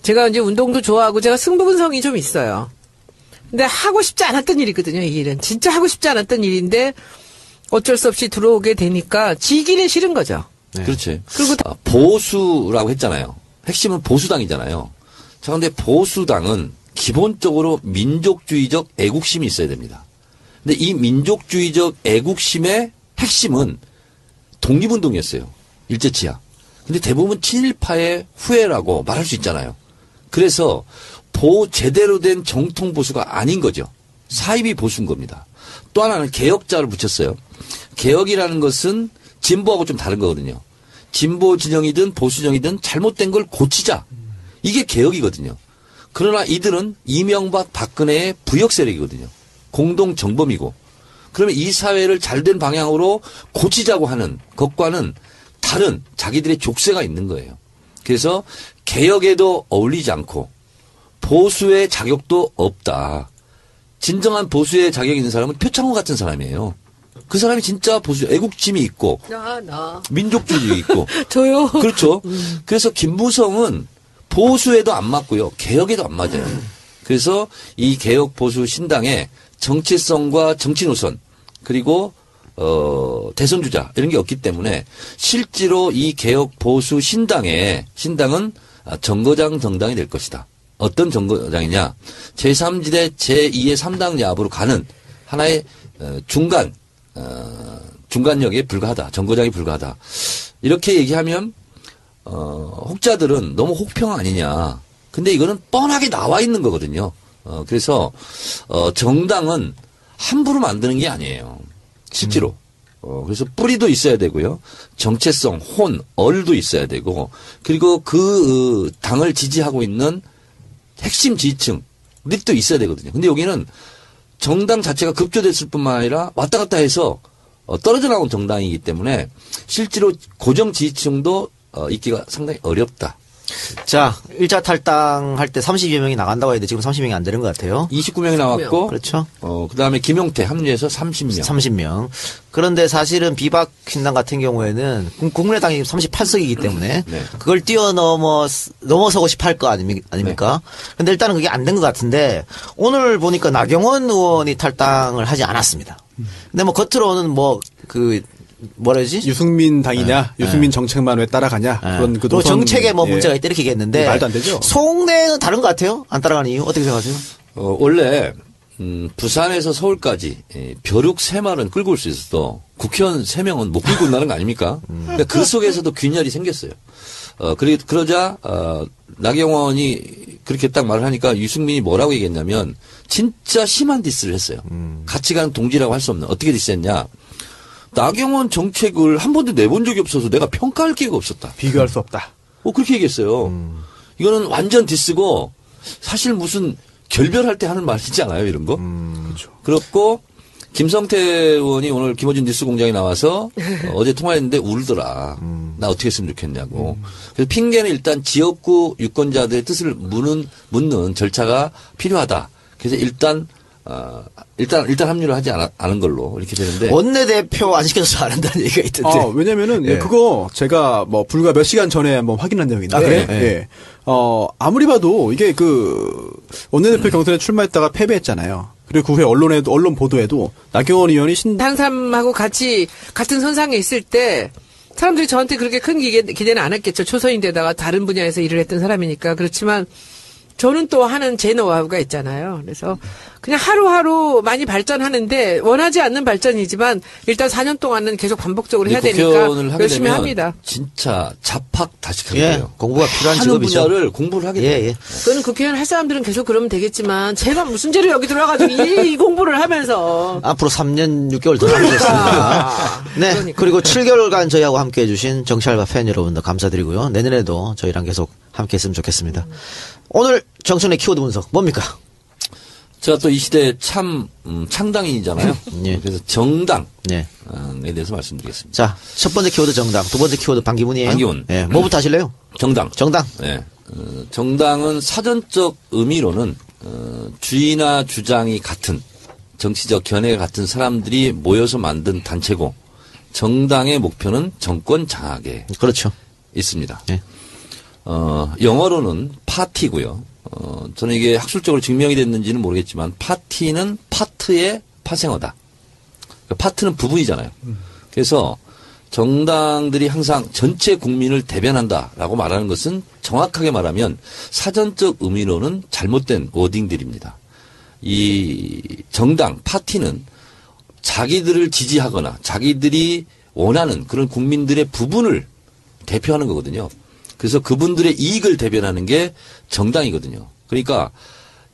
제가 이제 운동도 좋아하고 제가 승부근성이 좀 있어요. 근데 하고 싶지 않았던 일이거든요, 이 일은. 진짜 하고 싶지 않았던 일인데 어쩔 수 없이 들어오게 되니까 지기는 싫은 거죠. 그렇지. 그리고 보수라고 했잖아요. 핵심은 보수당이잖아요. 자, 근데 보수당은 기본적으로 민족주의적 애국심이 있어야 됩니다. 근데 이 민족주의적 애국심의 핵심은 독립운동이었어요. 일제치하. 근데 대부분 친일파의 후예라고 말할 수 있잖아요. 그래서 제대로 된 정통 보수가 아닌 거죠. 사입이 보수인 겁니다. 또 하나는 개혁자를 붙였어요. 개혁이라는 것은 진보하고 좀 다른 거거든요. 진보 진영이든 보수 진영이든 잘못된 걸 고치자. 이게 개혁이거든요. 그러나 이들은 이명박 박근혜의 부역 세력이거든요. 공동 정범이고. 그러면 이 사회를 잘된 방향으로 고치자고 하는 것과는 다른 자기들의 족쇄가 있는 거예요. 그래서 개혁에도 어울리지 않고 보수의 자격도 없다. 진정한 보수의 자격이 있는 사람은 표창원 같은 사람이에요. 그 사람이 진짜 보수, 애국심이 있고 민족주의 있고 저요. 그렇죠. 그래서 김무성은 보수에도 안 맞고요. 개혁에도 안 맞아요. 그래서 이 개혁 보수 신당의 정체성과 정치 노선 그리고 대선 주자 이런 게 없기 때문에 실제로 이 개혁 보수 신당은 정거장 정당이 될 것이다. 어떤 정거장이냐? 제3지대 제2의 3당 야합으로 가는 하나의 중간역에 불과하다. 정거장이 불과하다. 이렇게 얘기하면 혹자들은 너무 혹평 아니냐. 근데 이거는 뻔하게 나와 있는 거거든요. 그래서 정당은 함부로 만드는 게 아니에요. 실제로. 그래서 뿌리도 있어야 되고요. 정체성, 얼도 있어야 되고 그리고 그 당을 지지하고 있는 핵심 지지층이 또 있어야 되거든요. 근데 여기는 정당 자체가 급조됐을 뿐만 아니라 왔다 갔다 해서 떨어져 나온 정당이기 때문에 실제로 고정 지지층도 있기가 상당히 어렵다. 자, 1차 탈당할 때 30여 명이 나간다고 했는데 지금 30명이 안 되는 것 같아요. 29명이 나왔고, 그렇죠. 그다음에 김용태 합류해서 30명. 30명. 그런데 사실은 비박 신당 같은 경우에는 국민의당이 38석이기 때문에 네. 그걸 넘어서고 싶어 할 거 아닙니까? 근데 일단은 그게 안 된 것 같은데 오늘 보니까 나경원 의원이 탈당을 하지 않았습니다. 근데 뭐 겉으로는 뭐라지? 유승민 당이냐, 유승민 정책만 왜 따라가냐, 그런 그 또 노선. 정책에 뭐 문제가 있다 이렇게 얘기했는데 말도 안 되죠. 속내는 다른 것 같아요. 안 따라가는 이유 어떻게 생각하세요? 원래 부산에서 서울까지 벼룩 3마리는 끌고 올 수 있어도 국회의원 3명은 못 끌고 온다는 거 아닙니까? 그러니까 그 속에서도 균열이 생겼어요. 그러자 나경원이 그렇게 딱 말을 하니까 유승민이 뭐라고 얘기했냐면 진짜 심한 디스를 했어요. 가치관 동지라고 할 수 없는. 어떻게 디스했냐. 나경원 정책을 한 번도 내본 적이 없어서 내가 평가할 기회가 없었다. 비교할 수 없다. 그렇게 얘기했어요. 이거는 완전 디스고 사실 무슨 결별할 때 하는 말이지 않아요, 이런 거? 그렇죠. 그렇고 김성태 의원이 오늘 김어준 뉴스 공장에 나와서 어제 통화했는데 울더라. 나 어떻게 했으면 좋겠냐고. 그래서 핑계는 일단 지역구 유권자들의 뜻을 묻는 절차가 필요하다. 그래서 일단 일단 합류를 하지 않은 걸로 이렇게 되는데. 원내대표 안 시켜서 안 한다는 얘기가 있던데. 왜냐면은, 예. 그거 제가 뭐 불과 몇 시간 전에 한번 확인한 내용인데. 아, 그래요? 예. 아무리 봐도 이게 원내대표 경선에 출마했다가 패배했잖아요. 그리고 그 후에 언론 보도에도 나경원 의원이 다른 사람하고 같이 같은 선상에 있을 때 사람들이 저한테 그렇게 큰 기대는 안 했겠죠. 초선인데다가 다른 분야에서 일을 했던 사람이니까. 그렇지만 저는 또 하는 제 노하우가 있잖아요. 그래서 그냥 하루하루 많이 발전하는데 원하지 않는 발전이지만 일단 4년 동안은 계속 반복적으로 해야 되니까 국회의원을 하게 열심히 되면 합니다. 진짜 자팍다식하게 예, 돼요. 공부가 필요한 하는 직업이죠. 분야를 공부를 하게 돼요. 예, 예. 그거는 국회의원 할 사람들은 계속 그러면 되겠지만 제가 무슨 죄로 여기 들어와가지고 이 공부를 하면서 앞으로 3년 6개월 더 하겠습니다. 네. 그러니까. 그리고 7개월간 저희하고 함께 해주신 정치알바 팬 여러분들 감사드리고요. 내년에도 저희랑 계속 함께 했으면 좋겠습니다. 오늘 정순의 키워드 분석 뭡니까? 제가 또 이 시대의 창당인이잖아요. 예. 그래서 정당에 네. 대해서 말씀드리겠습니다. 자, 첫 번째 키워드 정당, 두 번째 키워드 반기문이에요. 반기문. 예. 뭐부터 하실래요? 정당. 네. 정당은 사전적 의미로는 주의나 주장이 같은 정치적 견해가 같은 사람들이 모여서 만든 단체고 정당의 목표는 정권 장악에 그렇죠. 있습니다. 네. 영어로는 파티고요. 저는 이게 학술적으로 증명이 됐는지는 모르겠지만 파티는 파트의 파생어다. 그러니까 파트는 부분이잖아요. 그래서 정당들이 항상 전체 국민을 대변한다라고 말하는 것은 정확하게 말하면 사전적 의미로는 잘못된 워딩들입니다. 이 정당, 파티는 자기들을 지지하거나 자기들이 원하는 그런 국민들의 부분을 대표하는 거거든요. 그래서 그분들의 이익을 대변하는 게 정당이거든요. 그러니까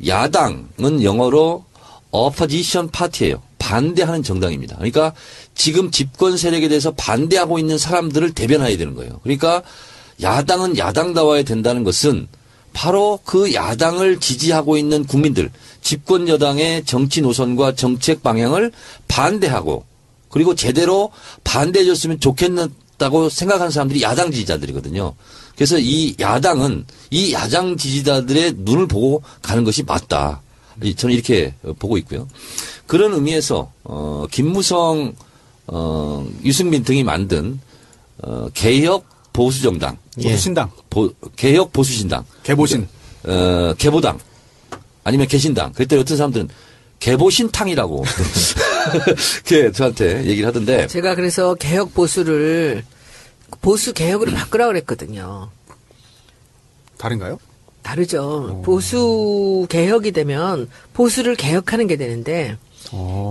야당은 영어로 opposition party예요. 반대하는 정당입니다. 그러니까 지금 집권 세력에 대해서 반대하고 있는 사람들을 대변해야 되는 거예요. 그러니까 야당은 야당다워야 된다는 것은 바로 그 야당을 지지하고 있는 국민들, 집권 여당의 정치 노선과 정책 방향을 반대하고 그리고 제대로 반대해 줬으면 좋겠다고 생각하는 사람들이 야당 지지자들이거든요. 그래서 이 야당은 이 야당 지지자들의 눈을 보고 가는 것이 맞다. 저는 이렇게 보고 있고요. 그런 의미에서 김무성, 유승민 등이 만든 개혁 보수정당, 보수신당, 개혁 보수신당, 개보신, 개보당 아니면 개신당. 그때 어떤 사람들은 개보신탕이라고 그렇게 저한테 얘기를 하던데. 제가 그래서 개혁 보수를 보수 개혁으로 바꾸라고 그랬거든요. 다른가요? 다르죠. 보수 개혁이 되면 보수를 개혁하는 게 되는데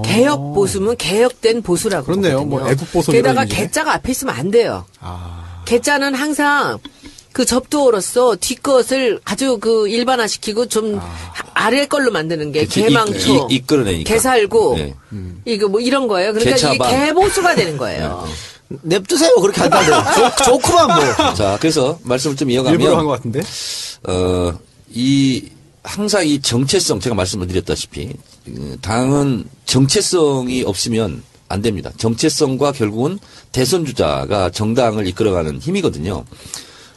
개혁 보수면 개혁된 보수라고 그렇네요. 보거든요. 뭐 애국 보수 게다가 이런 이미지네. 개자가 앞에 있으면 안 돼요. 아. 개자는 항상 그 접두어로서 뒷것을 아주 그 일반화시키고 좀 아래 걸로 만드는 게 개망초, 이끌어내니까. 개살구, 네. 이거 뭐 이런 거예요. 그러니까 개차반. 이게 개보수가 되는 거예요. 냅두세요. 그렇게 한다는데. 좋구만 뭐. 자, 그래서 말씀을 좀 일부러 한 이어가면 것 같은데. 항상 이 정체성 제가 말씀을 드렸다시피 당은 정체성이 없으면 안 됩니다. 정체성과 결국은 대선 주자가 정당을 이끌어가는 힘이거든요.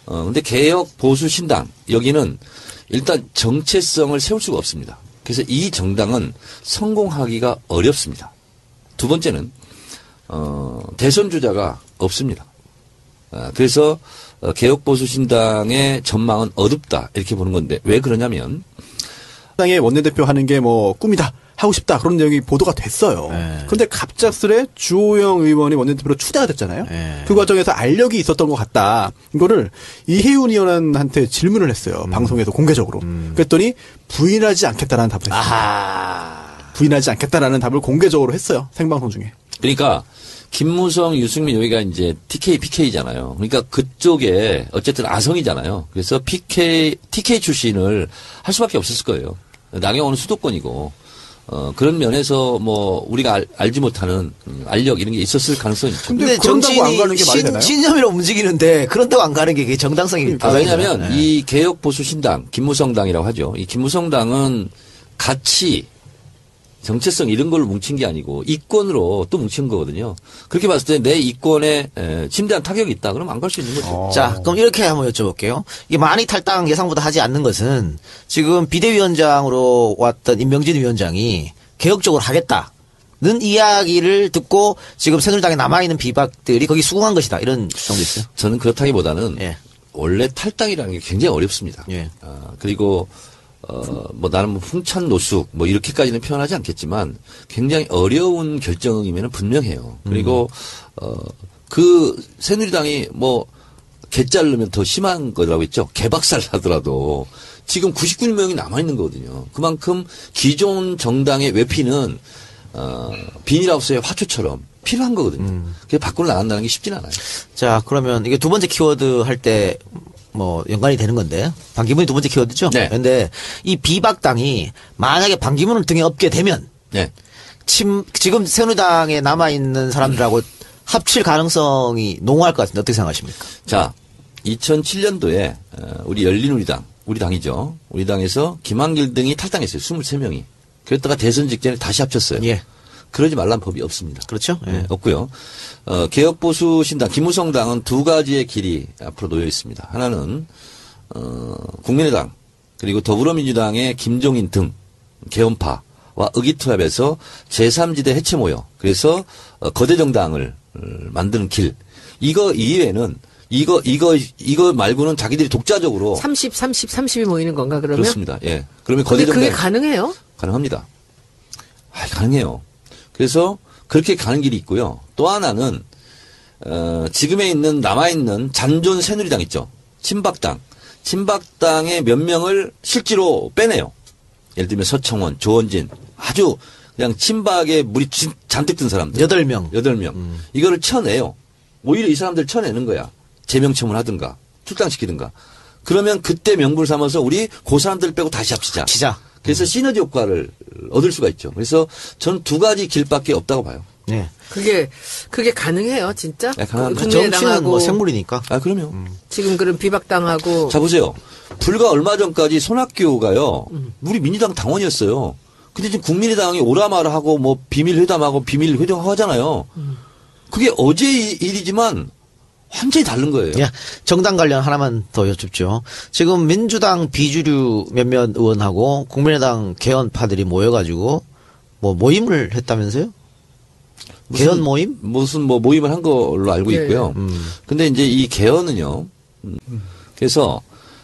근데 개혁 보수 신당 여기는 일단 정체성을 세울 수가 없습니다. 그래서 이 정당은 성공하기가 어렵습니다. 두 번째는 대선 주자가 없습니다. 그래서 개혁 보수 신당의 전망은 어둡다 이렇게 보는 건데 왜 그러냐면 당의 원내대표 하는 게 뭐 꿈이다. 하고 싶다. 그런 내용이 보도가 됐어요. 네. 그런데 갑작스레 주호영 의원이 원내대표로 추대가 됐잖아요. 네. 그 과정에서 알력이 있었던 것 같다. 이거를 이혜훈 의원한테 질문을 했어요. 방송에서 공개적으로. 그랬더니 부인하지 않겠다라는 답을 했어요. 아하. 부인하지 않겠다라는 답을 공개적으로 했어요. 생방송 중에. 그러니까 김무성, 유승민 여기가 이제 TK, PK잖아요. 그러니까 그쪽에 어쨌든 아성이잖아요. 그래서 TK 출신을 할 수밖에 없었을 거예요. 나경원은 수도권이고 그런 면에서 뭐 우리가 알지 못하는 알력 이런 게 있었을 가능성이 있죠. 근데 그런다고 안 가는 게 말이 되나요? 신념이로 움직이는데 그런다고 안 가는 게 그게 정당성이 있다. 왜냐하면 이 개혁 보수 신당 김무성당이라고 하죠. 이 김무성당은 같이 정체성 이런 걸로 뭉친 게 아니고 이권으로 또 뭉친 거거든요. 그렇게 봤을 때 내 이권에 심대한 타격이 있다. 그러면 안 갈 수 있는 거죠. 자, 그럼 이렇게 한번 여쭤볼게요. 이게 많이 탈당 예상보다 하지 않는 것은 지금 비대위원장으로 왔던 임명진 위원장이 개혁적으로 하겠다는 이야기를 듣고 지금 새누리당에 남아있는 비박들이 거기 수긍한 것이다. 이런 주장도 있어요. 저는 그렇다기보다는 예. 원래 탈당이라는 게 굉장히 어렵습니다. 예. 그리고 뭐 나는 뭐 풍찬 노숙 뭐 이렇게까지는 표현하지 않겠지만 굉장히 어려운 결정이면 분명해요. 그리고 그 새누리당이 뭐 개자르면 더 심한 거라고 했죠. 개박살 나더라도 지금 99명이 남아있는 거거든요. 그만큼 기존 정당의 외피는 비닐하우스의 화초처럼 필요한 거거든요. 그게 밖으로 나간다는 게 쉽진 않아요. 자, 그러면 이게 두 번째 키워드 할 때 뭐 연관이 되는 건데 반기문이 두 번째 키워드죠. 네. 그런데 이 비박당이 만약에 반기문을 등에 업게 되면 네. 지금 새누리당에 남아 있는 사람들하고 합칠 가능성이 농후할 것 같은데 어떻게 생각하십니까? 자, 2007년도에 우리 열린우리당, 우리 당이죠. 우리 당에서 김한길 등이 탈당했어요. 23명이. 그랬다가 대선 직전에 다시 합쳤어요. 예. 그러지 말란 법이 없습니다. 그렇죠. 예. 네, 없고요. 개혁보수신당, 김무성당은 두 가지의 길이 앞으로 놓여 있습니다. 하나는 국민의당 그리고 더불어민주당의 김종인 등 개헌파와 의기투합해서 제3지대 해체 모여 그래서 거대 정당을 만드는 길. 이거 이외에는 이거 말고는 자기들이 독자적으로 30이 모이는 건가 그러면? 그렇습니다. 예. 그러면 거대 근데 그게 정당 가능해요? 가능합니다. 가능해요. 그래서 그렇게 가는 길이 있고요. 또 하나는 지금에 있는 남아있는 잔존 새누리당 있죠. 친박당의 몇 명을 실제로 빼내요. 예를 들면 서청원, 조원진 아주 그냥 친박에 물이 잔뜩 든 사람들. 8명. 8명. 이거를 쳐내요. 오히려 이 사람들 쳐내는 거야. 제명청을 하든가 출당시키든가. 그러면 그때 명분을 삼아서 우리 그 사람들 빼고 다시 합치자. 그래서 시너지 효과를 얻을 수가 있죠. 그래서 저는 두 가지 길밖에 없다고 봐요. 네. 그게 가능해요, 진짜? 네, 가능합니다. 정치는 국민의당하고 뭐 생물이니까. 그럼요. 지금 그런 비박당하고 자, 보세요. 불과 얼마 전까지 손학규가요, 우리 민주당 당원이었어요. 근데 지금 국민의당이 오라마라 하고 뭐 비밀 회담하고 비밀 회동하고 하잖아요. 그게 어제 일이지만 완전히 다른 거예요. 예. 정당 관련 하나만 더 여쭙죠. 지금 민주당 비주류 몇몇 의원하고 국민의당 개헌파들이 모여가지고 뭐 모임을 했다면서요? 개헌 모임? 무슨 뭐 모임을 한 걸로 알고 네. 있고요. 근데 이제 이 개헌은요. 그래서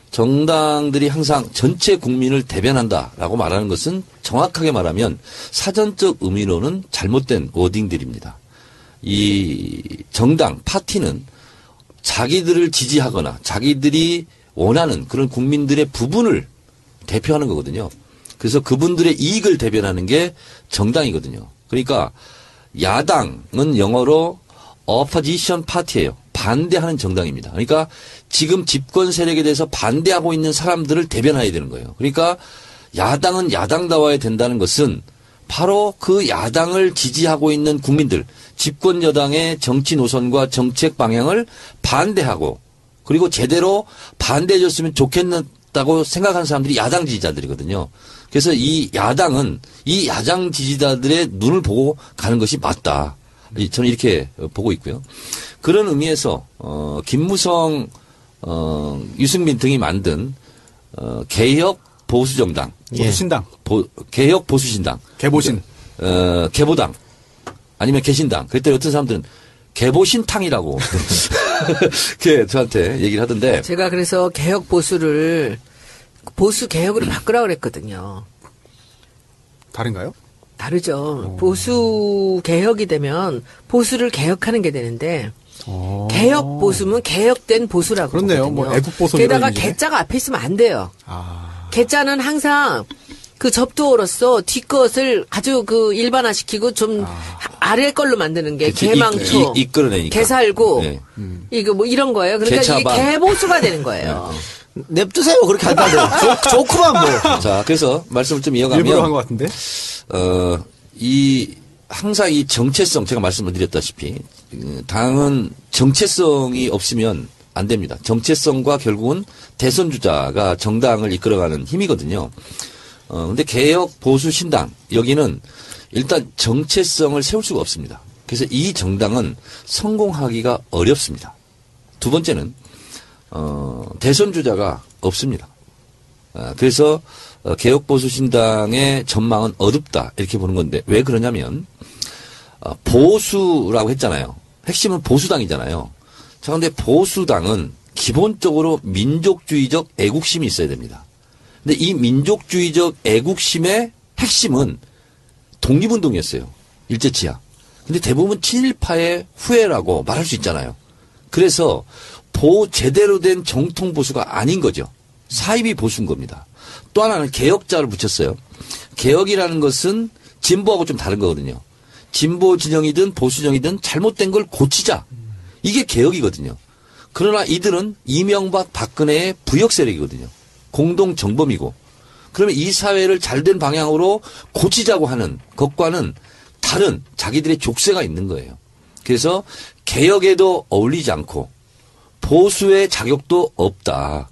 정당들이 항상 전체 국민을 대변한다라고 말하는 것은 정확하게 말하면 사전적 의미로는 잘못된 워딩들입니다. 이 정당, 파티는 자기들을 지지하거나 자기들이 원하는 그런 국민들의 부분을 대표하는 거거든요. 그래서 그분들의 이익을 대변하는 게 정당이거든요. 그러니까 야당은 영어로 opposition party예요. 반대하는 정당입니다. 그러니까 지금 집권 세력에 대해서 반대하고 있는 사람들을 대변해야 되는 거예요. 그러니까 야당은 야당다워야 된다는 것은 바로 그 야당을 지지하고 있는 국민들, 집권 여당의 정치 노선과 정책 방향을 반대하고 그리고 제대로 반대해줬으면 좋겠다고 생각하는 사람들이 야당 지지자들이거든요. 그래서 이 야당은 이 야당 지지자들의 눈을 보고 가는 것이 맞다. 저는 이렇게 보고 있고요. 그런 의미에서 김무성, 유승민 등이 만든 개혁 보수정당, 보수신당, 개혁 보수신당, 개보신, 개보당 아니면 개신당. 그랬더니 어떤 사람들은 개보신탕이라고 그렇게 저한테 얘기를 하던데. 제가 그래서 개혁 보수를 보수 개혁으로 바꾸라고 그랬거든요. 다른가요? 다르죠. 보수 개혁이 되면 보수를 개혁하는 게 되는데 개혁 보수면 개혁된 보수라고 그렇네요. 그러거든요. 뭐 애국 보수 게다가 이런 의미죠. 개자가 앞에 있으면 안 돼요. 개자는 항상 그 접두어로서 뒷것을 아주 그 일반화시키고 좀 아래 걸로 만드는 게 그치, 개망초, 이끌어내니까. 개살구, 네. 이거 뭐 이런 거예요. 그러니까 개차반. 이게 개보수가 되는 거예요. 냅두세요. 그렇게 한다고. 좋구만 뭐. 자, 그래서 말씀을 좀 이어가면. 일부러 한 것 같은데. 항상 이 정체성, 제가 말씀을 드렸다시피, 당은 정체성이 없으면 안 됩니다. 정체성과 결국은 대선주자가 정당을 이끌어가는 힘이거든요. 근데 개혁 보수 신당, 여기는 일단 정체성을 세울 수가 없습니다. 그래서 이 정당은 성공하기가 어렵습니다. 두 번째는, 대선주자가 없습니다. 그래서 개혁보수신당의 전망은 어둡다 이렇게 보는 건데 왜 그러냐면 보수라고 했잖아요. 핵심은 보수당이잖아요. 자, 근데 보수당은 기본적으로 민족주의적 애국심이 있어야 됩니다. 근데 이 민족주의적 애국심의 핵심은 독립운동이었어요. 일제치하. 근데 대부분 친일파의 후예라고 말할 수 있잖아요. 그래서 제대로 된 정통 보수가 아닌 거죠. 사이비 보수인 겁니다. 또 하나는 개혁자를 붙였어요. 개혁이라는 것은 진보하고 좀 다른 거거든요. 진보 진영이든 보수 진영이든 잘못된 걸 고치자. 이게 개혁이거든요. 그러나 이들은 이명박 박근혜의 부역 세력이거든요. 공동 정범이고. 그러면 이 사회를 잘된 방향으로 고치자고 하는 것과는 다른 자기들의 족쇄가 있는 거예요. 그래서 개혁에도 어울리지 않고 보수의 자격도 없다.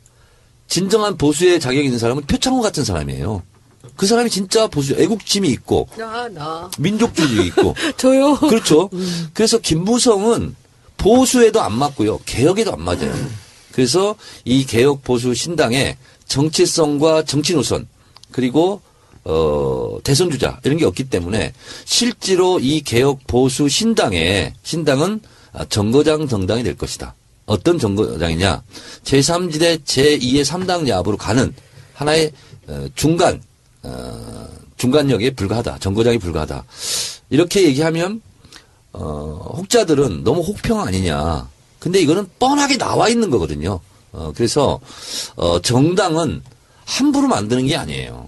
진정한 보수의 자격이 있는 사람은 표창원 같은 사람이에요. 그 사람이 진짜 보수, 애국심이 있고 민족주의 있고 저요. 그렇죠. 그래서 김무성은 보수에도 안 맞고요. 개혁에도 안 맞아요. 그래서 이 개혁 보수 신당의 정치성과 정치 노선 그리고 대선 주자 이런 게 없기 때문에 실제로 이 개혁 보수 신당은 정거장 정당이 될 것이다. 어떤 정거장이냐? 제3지대 제2의 3당 야합으로 가는 하나의 중간역에 불과하다. 정거장이 불과하다. 이렇게 얘기하면 혹자들은 너무 혹평 아니냐. 근데 이거는 뻔하게 나와 있는 거거든요. 그래서 정당은 함부로 만드는 게 아니에요.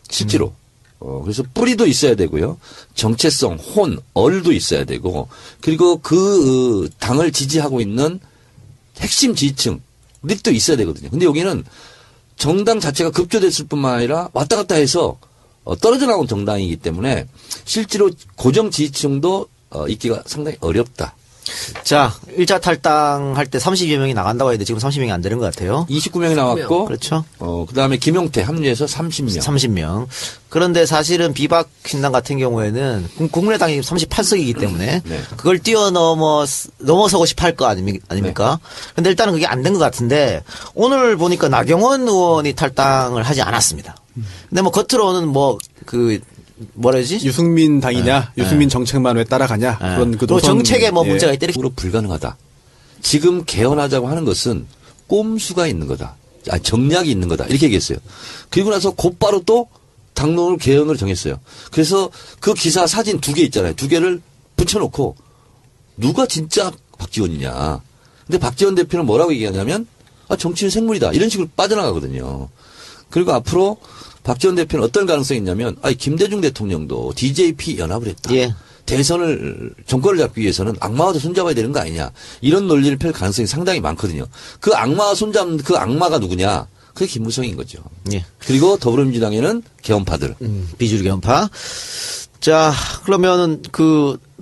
실제로. 그래서 뿌리도 있어야 되고요. 정체성, 얼도 있어야 되고 그리고 그 당을 지지하고 있는 핵심 지지층이 또 있어야 되거든요. 근데 여기는 정당 자체가 급조됐을 뿐만 아니라 왔다 갔다 해서 떨어져 나온 정당이기 때문에 실제로 고정 지지층도 있기가 상당히 어렵다. 자, 1차 탈당할 때 30여 명이 나간다고 했는데 지금 30명이 안 되는 것 같아요. 29명이 나왔고. 그렇죠. 그 다음에 김용태 합류해서 30명. 30명. 그런데 사실은 비박 신당 같은 경우에는 국민의당이 38석이기 때문에 네. 그걸 넘어서고 싶어 할 거 아닙니까? 네. 근데 일단은 그게 안 된 것 같은데 오늘 보니까 나경원 의원이 탈당을 하지 않았습니다. 근데 뭐 겉으로는 뭐라지? 유승민 당이냐, 유승민 정책만 왜 따라가냐, 그런 그 또 노선. 정책에 뭐 문제가 있다. 으로 불가능하다. 지금 개헌하자고 하는 것은 꼼수가 있는 거다. 정략이 있는 거다. 이렇게 얘기했어요. 그리고 나서 곧바로 또 당론을 개헌을 정했어요. 그래서 그 기사 사진 2개 있잖아요. 2개를 붙여놓고 누가 진짜 박지원이냐. 근데 박지원 대표는 뭐라고 얘기하냐면 정치는 생물이다. 이런 식으로 빠져나가거든요. 그리고 앞으로 박지원 대표는 어떤 가능성이 있냐면 김대중 대통령도 DJP 연합을 했다. 예. 정권을 잡기 위해서는 악마와도 손잡아야 되는 거 아니냐. 이런 논리를 펼 가능성이 상당히 많거든요. 그 악마와 손잡는 그 악마가 누구냐. 그게 김무성인 거죠. 예. 그리고 더불어민주당에는 개헌파들. 비주류 개헌파. 자, 그러면은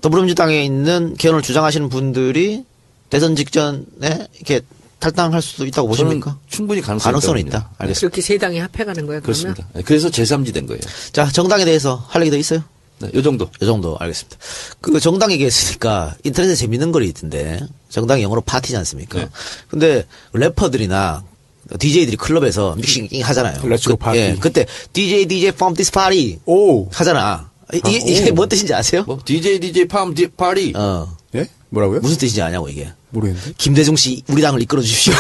더불어민주당에 있는 개헌을 주장하시는 분들이 대선 직전에 이렇게 탈당할 수도 있다고 보십니까? 저는 충분히 가능성이 있다. 알겠습니다. 그렇게 세 당이 합해가는 거예요. 그러면? 그렇습니다. 그래서 제3지 된 거예요. 자, 정당에 대해서 할 얘기 더 있어요? 네, 요 정도. 이 정도 알겠습니다. 정당 얘기했으니까 인터넷에 재밌는 글이 있던데 정당이 영어로 파티지 않습니까? 네. 근데 래퍼들이나 DJ들이 클럽에서 믹싱 하잖아요. 렛츠고 파티. 예, 그때 DJ from this party 오. 하잖아. 이게 뭔 뜻인지 아세요? 뭐 DJ 팜 파리. 예? 뭐라고요? 무슨 뜻인지 아냐고 이게. 모르겠는데. 김대중 씨 우리 당을 이끌어 주십시오.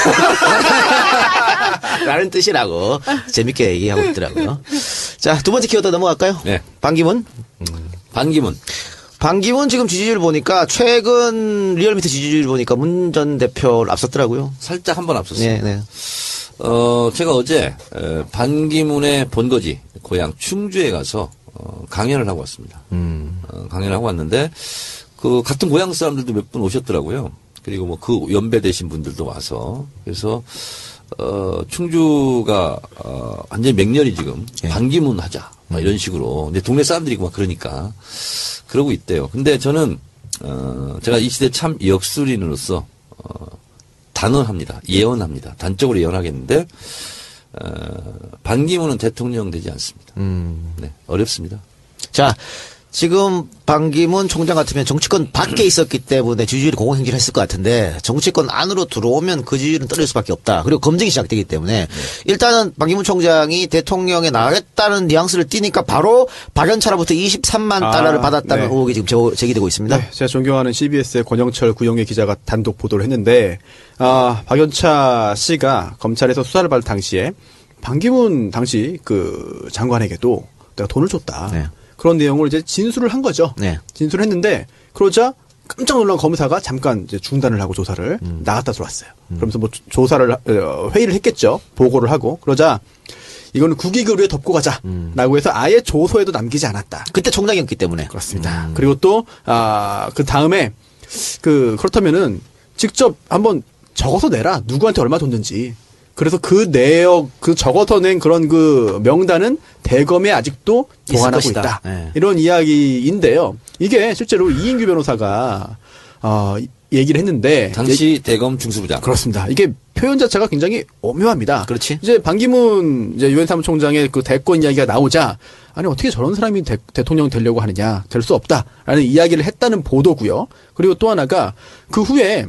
라는 뜻이라고 재밌게 얘기하고 있더라고요. 자, 두 번째 키워드 넘어갈까요? 네. 반기문. 반기문 지금 지지율 보니까 최근 리얼미터 지지율 보니까 문 전 대표를 앞섰더라고요. 살짝 한 번 앞섰어요. 네, 네. 제가 어제 반기문의 본거지 고향 충주에 가서 강연을 하고 왔습니다. 강연을 하고 왔는데 그 같은 고향 사람들도 몇 분 오셨더라고요. 그리고 뭐 그 연배되신 분들도 와서 그래서 충주가 완전히 맹렬히 지금 예. 반기문 하자 막 이런 식으로 근데 동네 사람들이고 막 그러니까 그러고 있대요. 근데 저는 제가 이 시대 참 역술인으로서 단언합니다. 예언합니다. 단적으로 예언하겠는데 반기문은 대통령 되지 않습니다. 네, 어렵습니다. 자, 지금 반기문 총장 같으면 정치권 밖에 있었기 때문에 지지율이 공공행진을 했을 것 같은데 정치권 안으로 들어오면 그 지지율은 떨어질 수밖에 없다. 그리고 검증이 시작되기 때문에 일단은 반기문 총장이 대통령에 나가겠다는 뉘앙스를 띠니까 바로 박연차로부터 23만 달러를 받았다는 네. 의혹이 지금 제기되고 있습니다. 네, 제가 존경하는 CBS의 권영철 구영애 기자가 단독 보도를 했는데, 박연차 씨가 검찰에서 수사를 받을 당시에 반기문 당시 그 장관에게도 내가 돈을 줬다. 네. 그런 내용을 이제 진술을 한 거죠. 네. 진술을 했는데, 그러자 깜짝 놀란 검사가 잠깐 이제 중단을 하고 조사를 나갔다 들어왔어요. 그러면서 뭐 조사를, 회의를 했겠죠. 보고를 하고. 그러자 이거는 국익을 덮고 가자라고 해서 아예 조서에도 남기지 않았다. 그때 총장이었기 때문에. 그렇습니다. 그리고 또, 그 다음에, 그렇다면은, 직접 한번 적어서 내라. 누구한테 얼마 줬는지. 그래서 그 내역, 그 적어서 낸 그런 그 명단은 대검에 아직도 보관하고 있을 있다. 것이다. 네. 이런 이야기인데요. 이게 실제로 이인규 변호사가, 얘기를 했는데. 당시 대검 중수부장. 그렇습니다. 이게 표현 자체가 굉장히 오묘합니다. 그렇지. 이제 반기문 이제 유엔 사무총장의 그 대권 이야기가 나오자 아니 어떻게 저런 사람이 대통령 되려고 하느냐 될 수 없다라는 이야기를 했다는 보도고요. 그리고 또 하나가 그 후에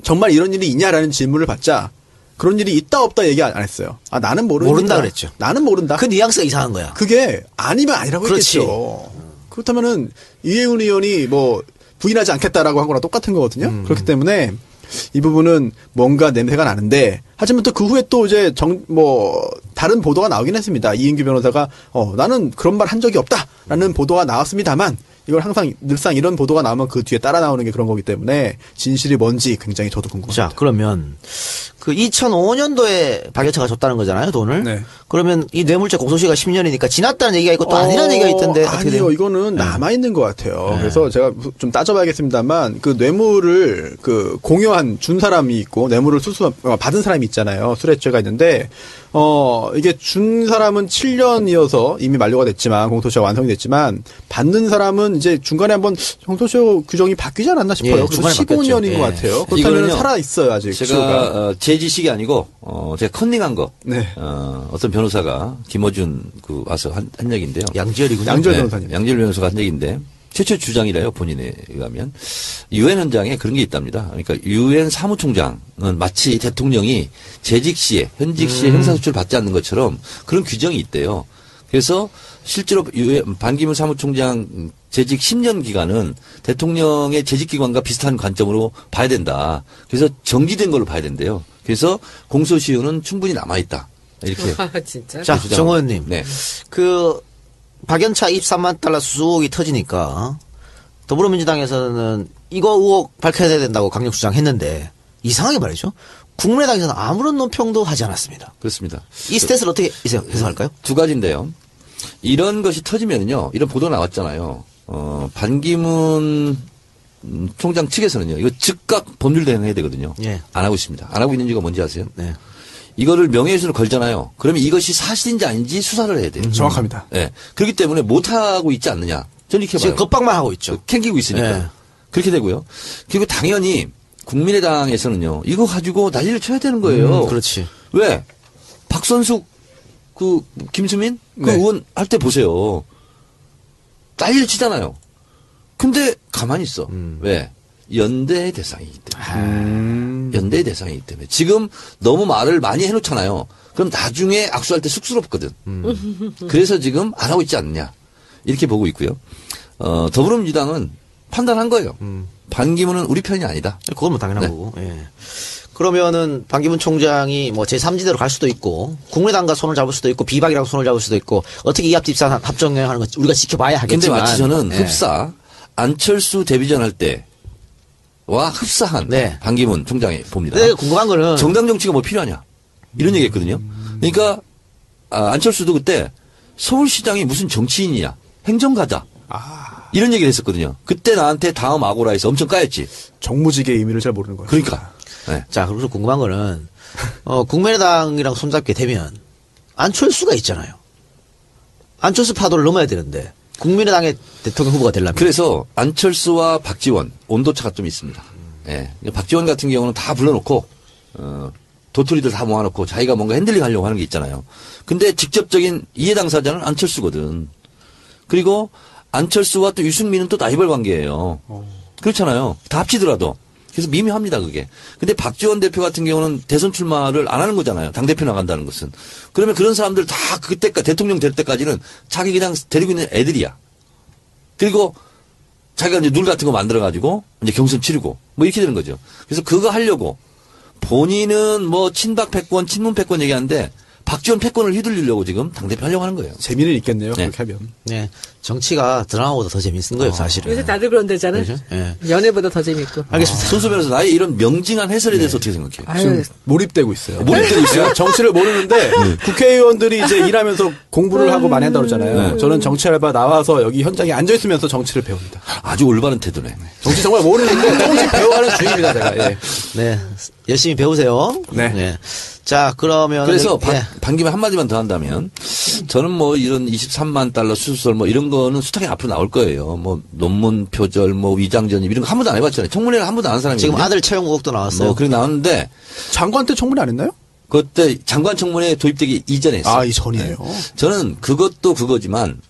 정말 이런 일이 있냐라는 질문을 받자 그런 일이 있다 없다 얘기 안 했어요. 나는 모른다 그랬죠. 나는 모른다. 그 뉘앙스가 이상한 거야. 그게 아니면 아니라고 그렇지. 했겠죠. 그렇다면은 이해운 의원이 뭐 부인하지 않겠다라고 한 거랑 똑같은 거거든요. 그렇기 때문에 이 부분은 뭔가 냄새가 나는데 하지만 또 그 후에 또 이제 다른 보도가 나오긴 했습니다. 이인규 변호사가 나는 그런 말 한 적이 없다라는 보도가 나왔습니다만 이걸 항상 늘상 이런 보도가 나오면 그 뒤에 따라 나오는 게 그런 거기 때문에 진실이 뭔지 굉장히 저도 궁금합니다. 자, 그러면 그 2005년도에 박연차가 줬다는 거잖아요, 돈을. 네. 그러면 이 뇌물죄 공소시효가 10년이니까 지났다는 얘기가 있고 또 아니라는 얘기가 있던데 어떻게 돼요? 아니요, 이거는 남아있는 것 같아요. 그래서 제가 좀 따져봐야겠습니다만, 그 뇌물을 공여한, 준 사람이 있고, 뇌물을 받은 사람이 있잖아요. 수뢰죄가 있는데, 이게 준 사람은 7년이어서 이미 만료가 됐지만, 공소시효가 완성이 됐지만, 받는 사람은 이제 중간에 한번 공소시효 규정이 바뀌지 않았나 싶어요. 예, 그래서 중간에 15년인 바뀌었죠. 것 예. 같아요. 그렇다면 이거는요, 살아있어요, 아직. 제가 제 지식이 아니고 제가 컨닝한 거. 네. 어떤 변호사가 김어준 와서 한 얘기인데요. 양지열이군요. 양지열 네, 변호사님. 양지열 변호사가 한 얘기인데 최초 주장이래요. 본인에 의하면 유엔 현장에 그런 게 있답니다. 그러니까 유엔 사무총장은 마치 대통령이 재직 시에 현직 시에 형사소출을 받지 않는 것처럼 그런 규정이 있대요. 그래서 실제로 반기문 사무총장 재직 10년 기간은 대통령의 재직 기간과 비슷한 관점으로 봐야 된다. 그래서 정지된 걸로 봐야 된대요. 그래서 공소시효는 충분히 남아있다. 이렇게. 진짜. 자, 주장을- 정 의원님. 네. 그 박연차 23만 달러 수수혹이 터지니까 더불어민주당에서는 이거 의혹 밝혀야 된다고 강력 주장했는데 이상하게 말이죠. 국민의당에서는 아무런 논평도 하지 않았습니다. 그렇습니다. 이 스탠스를 어떻게 해석할까요? 두 가지인데요. 이런 것이 터지면요. 이런 보도 나왔잖아요. 반기문 총장 측에서는요. 이거 즉각 법률 대응해야 되거든요. 예. 안 하고 있습니다. 안 하고 있는 이유가 뭔지 아세요? 네. 이거를 명예훼손을 걸잖아요. 그러면 이것이 사실인지 아닌지 수사를 해야 돼요. 정확합니다. 네. 그렇기 때문에 못하고 있지 않느냐. 저는 이렇게 지금 봐요. 겁박만 하고 있죠. 캥기고 있으니까. 네. 그렇게 되고요. 그리고 당연히 국민의당에서는요. 이거 가지고 난리를 쳐야 되는 거예요. 그렇지. 왜? 박선숙, 김수민? 그 네. 의원 할 때 보세요. 난리를 치잖아요. 근데 가만히 있어. 왜? 연대의 대상이기 때문에. 연대의 대상이기 때문에. 지금 너무 말을 많이 해놓잖아요. 그럼 나중에 악수할 때 쑥스럽거든. 그래서 지금 안 하고 있지 않느냐. 이렇게 보고 있고요. 더불어민주당은 판단한 거예요. 반기문은 우리 편이 아니다. 그건 뭐 당연한 네. 거고. 예. 그러면은 반기문 총장이 뭐 제3지대로 갈 수도 있고 국민의당과 손을 잡을 수도 있고 비박이랑 손을 잡을 수도 있고 어떻게 이 합집산 합정을 하는 건 우리가 지켜봐야 근데 하겠지만. 마치 저는 예. 흡사 안철수 데뷔전 할 때와 흡사한 네. 반기문 총장이 봅니다. 근데 궁금한 거는 정당 정치가 뭐 필요하냐 이런 얘기했거든요. 그러니까 안철수도 그때 서울시장이 무슨 정치인이냐 행정가자 이런 얘기를 했었거든요. 그때 나한테 다음 아고라에서 엄청 까였지. 정무직의 의미를 잘 모르는 거예요. 그러니까. 네. 자, 그래서 궁금한 거는 국민의당이랑 손잡게 되면 안철수가 있잖아요. 안철수 파도를 넘어야 되는데 국민의당의 대통령 후보가 되려면 그래서 안철수와 박지원 온도차가 좀 있습니다. 예. 박지원 같은 경우는 다 불러놓고 도토리들 다 모아놓고 자기가 뭔가 핸들링 하려고 하는 게 있잖아요. 근데 직접적인 이해 당사자는 안철수거든. 그리고 안철수와 또 유승민은 또 라이벌 관계예요. 그렇잖아요. 다 합치더라도. 그래서 미묘합니다, 그게. 근데 박지원 대표 같은 경우는 대선 출마를 안 하는 거잖아요. 당대표 나간다는 것은. 그러면 그런 사람들 다 그때까지, 대통령 될 때까지는 자기 그냥 데리고 있는 애들이야. 그리고 자기가 이제 룰 같은 거 만들어가지고 이제 경선 치르고 뭐 이렇게 되는 거죠. 그래서 그거 하려고 본인은 뭐 친박 패권, 친문 패권 얘기하는데 박지원 패권을 휘둘리려고 지금 당대표 하려고 하는 거예요. 재미는 있겠네요. 네. 그렇게 하면. 네. 정치가 드라마보다 더 재밌는 거예요, 사실은. 요새 다들 그런데잖아요. 그렇죠? 예. 연애보다 더 재밌고. 알겠습니다. 손수 변호사 나의 이런 명징한 해설에 대해서 어떻게 생각해요? 아유, 지금 몰입되고 있어요. 몰입되고 있어요? 제가 정치를 모르는데 국회의원들이 이제 일하면서 공부를 하고 많이 한다고 그러잖아요. 저는 정치 알바 나와서 여기 현장에 앉아 있으면서 정치를 배웁니다. 아주 올바른 태도네. 정치 정말 모르는데 조금씩 배워가는 중입니다, 제가. 예. 네. 열심히 배우세요. 네. 자, 그러면. 그래서 예. 반김에 한마디만 더 한다면 저는 뭐 이런 23만 달러 수수설 뭐 이런 거는 수탁에 앞으로 나올 거예요. 뭐 논문 표절 뭐 위장 전입 이런 거 한 번도 안 해봤잖아요. 청문회를 한 번도 안 한 사람이 지금 있는데. 아들 채용 의혹도 나왔어요. 뭐 그렇게 나왔는데 장관 때 청문회 안 했나요? 그때 장관 청문회 도입되기 이전에 했어요. 아, 이전이에요. 저는 그것도 그거지만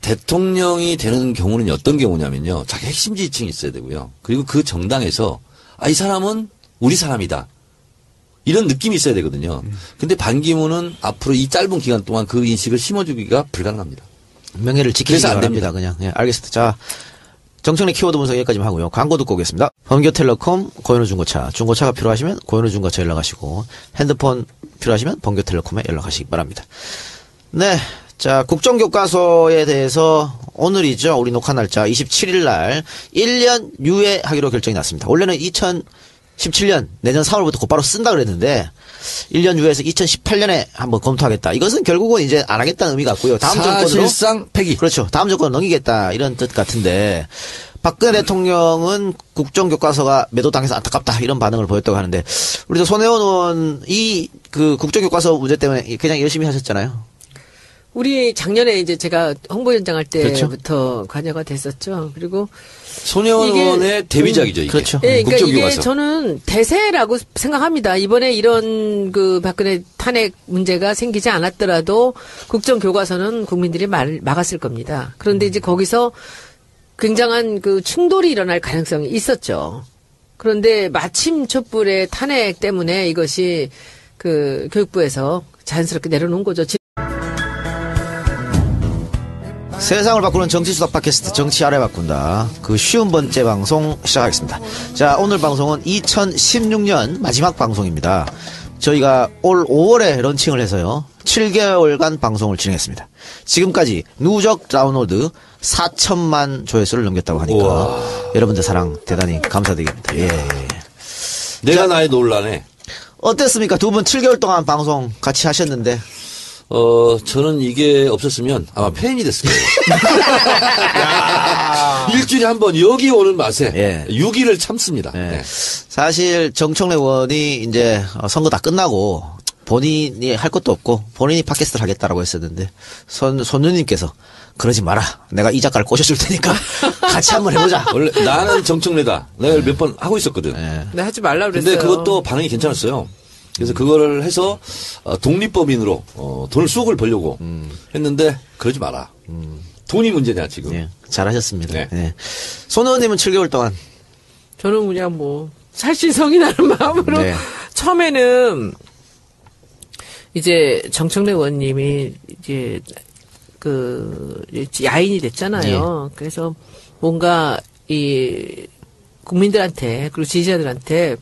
대통령이 되는 경우는 어떤 경우냐면요. 자기 핵심 지지층이 있어야 되고요. 그리고 그 정당에서 이 사람은 우리 사람이다. 이런 느낌이 있어야 되거든요. 근데 반기문은 앞으로 이 짧은 기간 동안 그 인식을 심어주기가 불가능합니다. 명예를 지키기 그래서 안 바랍니다. 그냥. 예, 알겠습니다. 자, 정청래 키워드 분석 여기까지만 하고요. 광고 듣고 오겠습니다. 번교텔레콤 고현우 중고차. 중고차가 필요하시면 고현우 중고차 연락하시고 핸드폰 필요하시면 번교텔레콤에 연락하시기 바랍니다. 네. 자, 국정교과서에 대해서 오늘이죠. 우리 녹화 날짜 27일 날 1년 유예하기로 결정이 났습니다. 원래는 2017년 내년 4월부터 곧바로 쓴다 그랬는데 1년 유예해서 2018년에 한번 검토하겠다. 이것은 결국은 이제 안 하겠다는 의미 같고요. 다음 정권으로 사실상 폐기. 그렇죠. 다음 정권 넘기겠다 이런 뜻 같은데 박근혜 대통령은 국정교과서가 매도당해서 안타깝다 이런 반응을 보였다고 하는데 우리 손혜원 의원 이 그 국정교과서 문제 때문에 그냥 열심히 하셨잖아요. 우리 작년에 이제 제가 홍보위원장 할 때부터 그렇죠. 관여가 됐었죠. 그리고 손혜원 이게 의원의 데뷔작이죠, 이게. 그렇죠. 예, 그러니까 이게 국정교과서. 저는 대세라고 생각합니다. 이번에 이런 그 박근혜 탄핵 문제가 생기지 않았더라도 국정교과서는 국민들이 막았을 겁니다. 그런데 이제 거기서 굉장한 그 충돌이 일어날 가능성이 있었죠. 그런데 마침 촛불의 탄핵 때문에 이것이 그 교육부에서 자연스럽게 내려놓은 거죠. 세상을 바꾸는 정치수다 팟캐스트 정치 아래 바꾼다. 그 쉬운 번째 방송 시작하겠습니다. 자, 오늘 방송은 2016년 마지막 방송입니다. 저희가 올 5월에 런칭을 해서요. 7개월간 방송을 진행했습니다. 지금까지 누적 다운로드 4천만 조회수를 넘겼다고 하니까 우와. 여러분들 사랑 대단히 감사드립니다. 예. 내가 나의 논란에. 어땠습니까? 두 분 7개월 동안 방송 같이 하셨는데. 저는 이게 없었으면 아마 폐인이 됐을 거예요. 일주일에 한 번 여기 오는 맛에 예. 6일을 참습니다. 예. 네. 사실 정청래 의원이 이제 선거 다 끝나고 본인이 할 것도 없고 본인이 팟캐스트를 하겠다라고 했었는데 손nu님께서 그러지 마라. 내가 이 작가를 꼬셔줄 테니까 같이 한번 해보자. 원래 나는 정청래다. 내가 몇 번 하고 있었거든. 네, 하지 말라 그랬어요. 근데 그것도 반응이 괜찮았어요. 그래서 그거를 해서 독립법인으로 돈을 수억을 벌려고 했는데 그러지 마라. 돈이 문제냐 지금. 예, 잘하셨습니다. 네. 예. 손 의원님은 7개월 동안 저는 그냥 뭐 살신성이 나는 마음으로 네. 처음에는 이제 정청래 의원님이 이제 그 야인이 됐잖아요. 그래서 뭔가 이 국민들한테 그리고 지지자들한테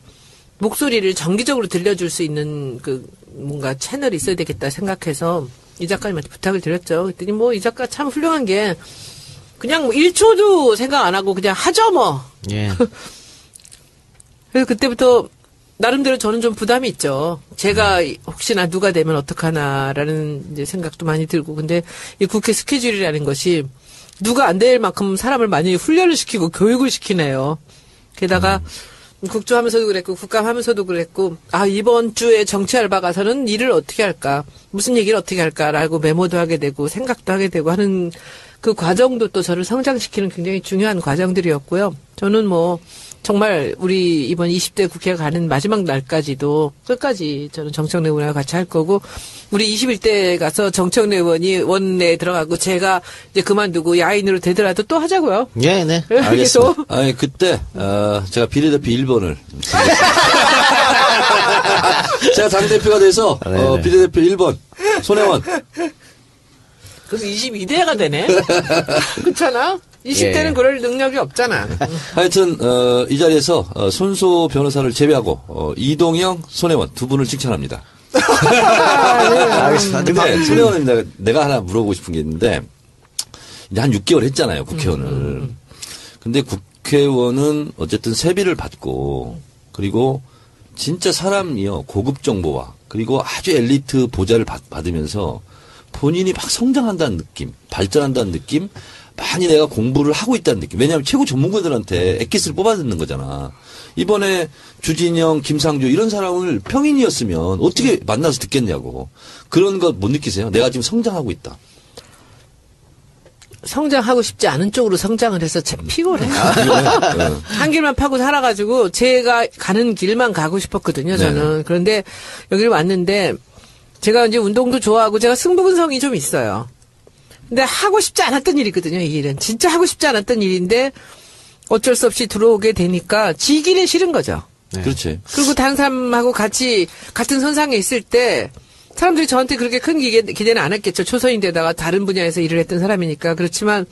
목소리를 정기적으로 들려줄 수 있는 그 뭔가 채널이 있어야 되겠다 생각해서 이 작가님한테 부탁을 드렸죠. 그랬더니 뭐 이 작가 참 훌륭한 게 그냥 뭐 1초도 생각 안 하고 그냥 하죠 뭐. 예. 그래서 그때부터 나름대로 저는 좀 부담이 있죠. 제가 혹시나 누가 되면 어떡하나라는 이제 생각도 많이 들고. 근데 이 국회 스케줄이라는 것이 누가 안 될 만큼 사람을 많이 훈련을 시키고 교육을 시키네요. 게다가 국조하면서도 그랬고 국감하면서도 그랬고 이번 주에 정치 알바 가서는 일을 어떻게 할까 무슨 얘기를 어떻게 할까라고 메모도 하게 되고 생각도 하게 되고 하는 그 과정도 또 저를 성장시키는 굉장히 중요한 과정들이었고요. 저는 뭐 정말 우리 이번 20대 국회가 가는 마지막 날까지도 끝까지 저는 정청래 의원과 같이 할 거고 우리 21대 가서 정청래 의원이 원내에 들어가고 제가 이제 그만두고 야인으로 되더라도 또 하자고요. 예, 네. 이렇게 알겠습니다. 또 아니, 그때, 제가 비례대표 1번을. 제가 당대표가 돼서, 네네. 비례대표 1번, 손혜원. 그래서 22대가 되네. 그렇잖아. 20대는 예. 그럴 능력이 없잖아. 하여튼, 이 자리에서, 손소 변호사를 제외하고, 이동영, 손혜원 두 분을 칭찬합니다. 알겠습니다. 근데 손혜원은 내가 하나 물어보고 싶은 게 있는데, 이제 한 6개월 했잖아요, 국회의원을. 근데 국회의원은 어쨌든 세비를 받고, 그리고 진짜 사람이요, 고급 정보와, 그리고 아주 엘리트 보좌를 받으면서 본인이 막 성장한다는 느낌, 발전한다는 느낌, 많이 내가 공부를 하고 있다는 느낌. 왜냐하면 최고 전문가들한테 엑기스를 뽑아듣는 거잖아. 이번에 주진영, 김상조 이런 사람을 평인이었으면 어떻게 만나서 듣겠냐고. 그런 거 못 느끼세요? 내가 지금 성장하고 있다. 성장하고 싶지 않은 쪽으로 성장을 해서 참 피곤해. 네. 한 길만 파고 살아가지고 제가 가는 길만 가고 싶었거든요, 저는. 네. 그런데 여기를 왔는데 제가 이제 운동도 좋아하고 제가 승부근성이 좀 있어요. 근데 하고 싶지 않았던 일이거든요, 이 일은. 진짜 하고 싶지 않았던 일인데 어쩔 수 없이 들어오게 되니까 지기는 싫은 거죠. 그렇지. 그리고 다른 사람하고 같이 같은 선상에 있을 때 사람들이 저한테 그렇게 큰 기대는 안 했겠죠. 초선인데다가 다른 분야에서 일을 했던 사람이니까. 그렇지만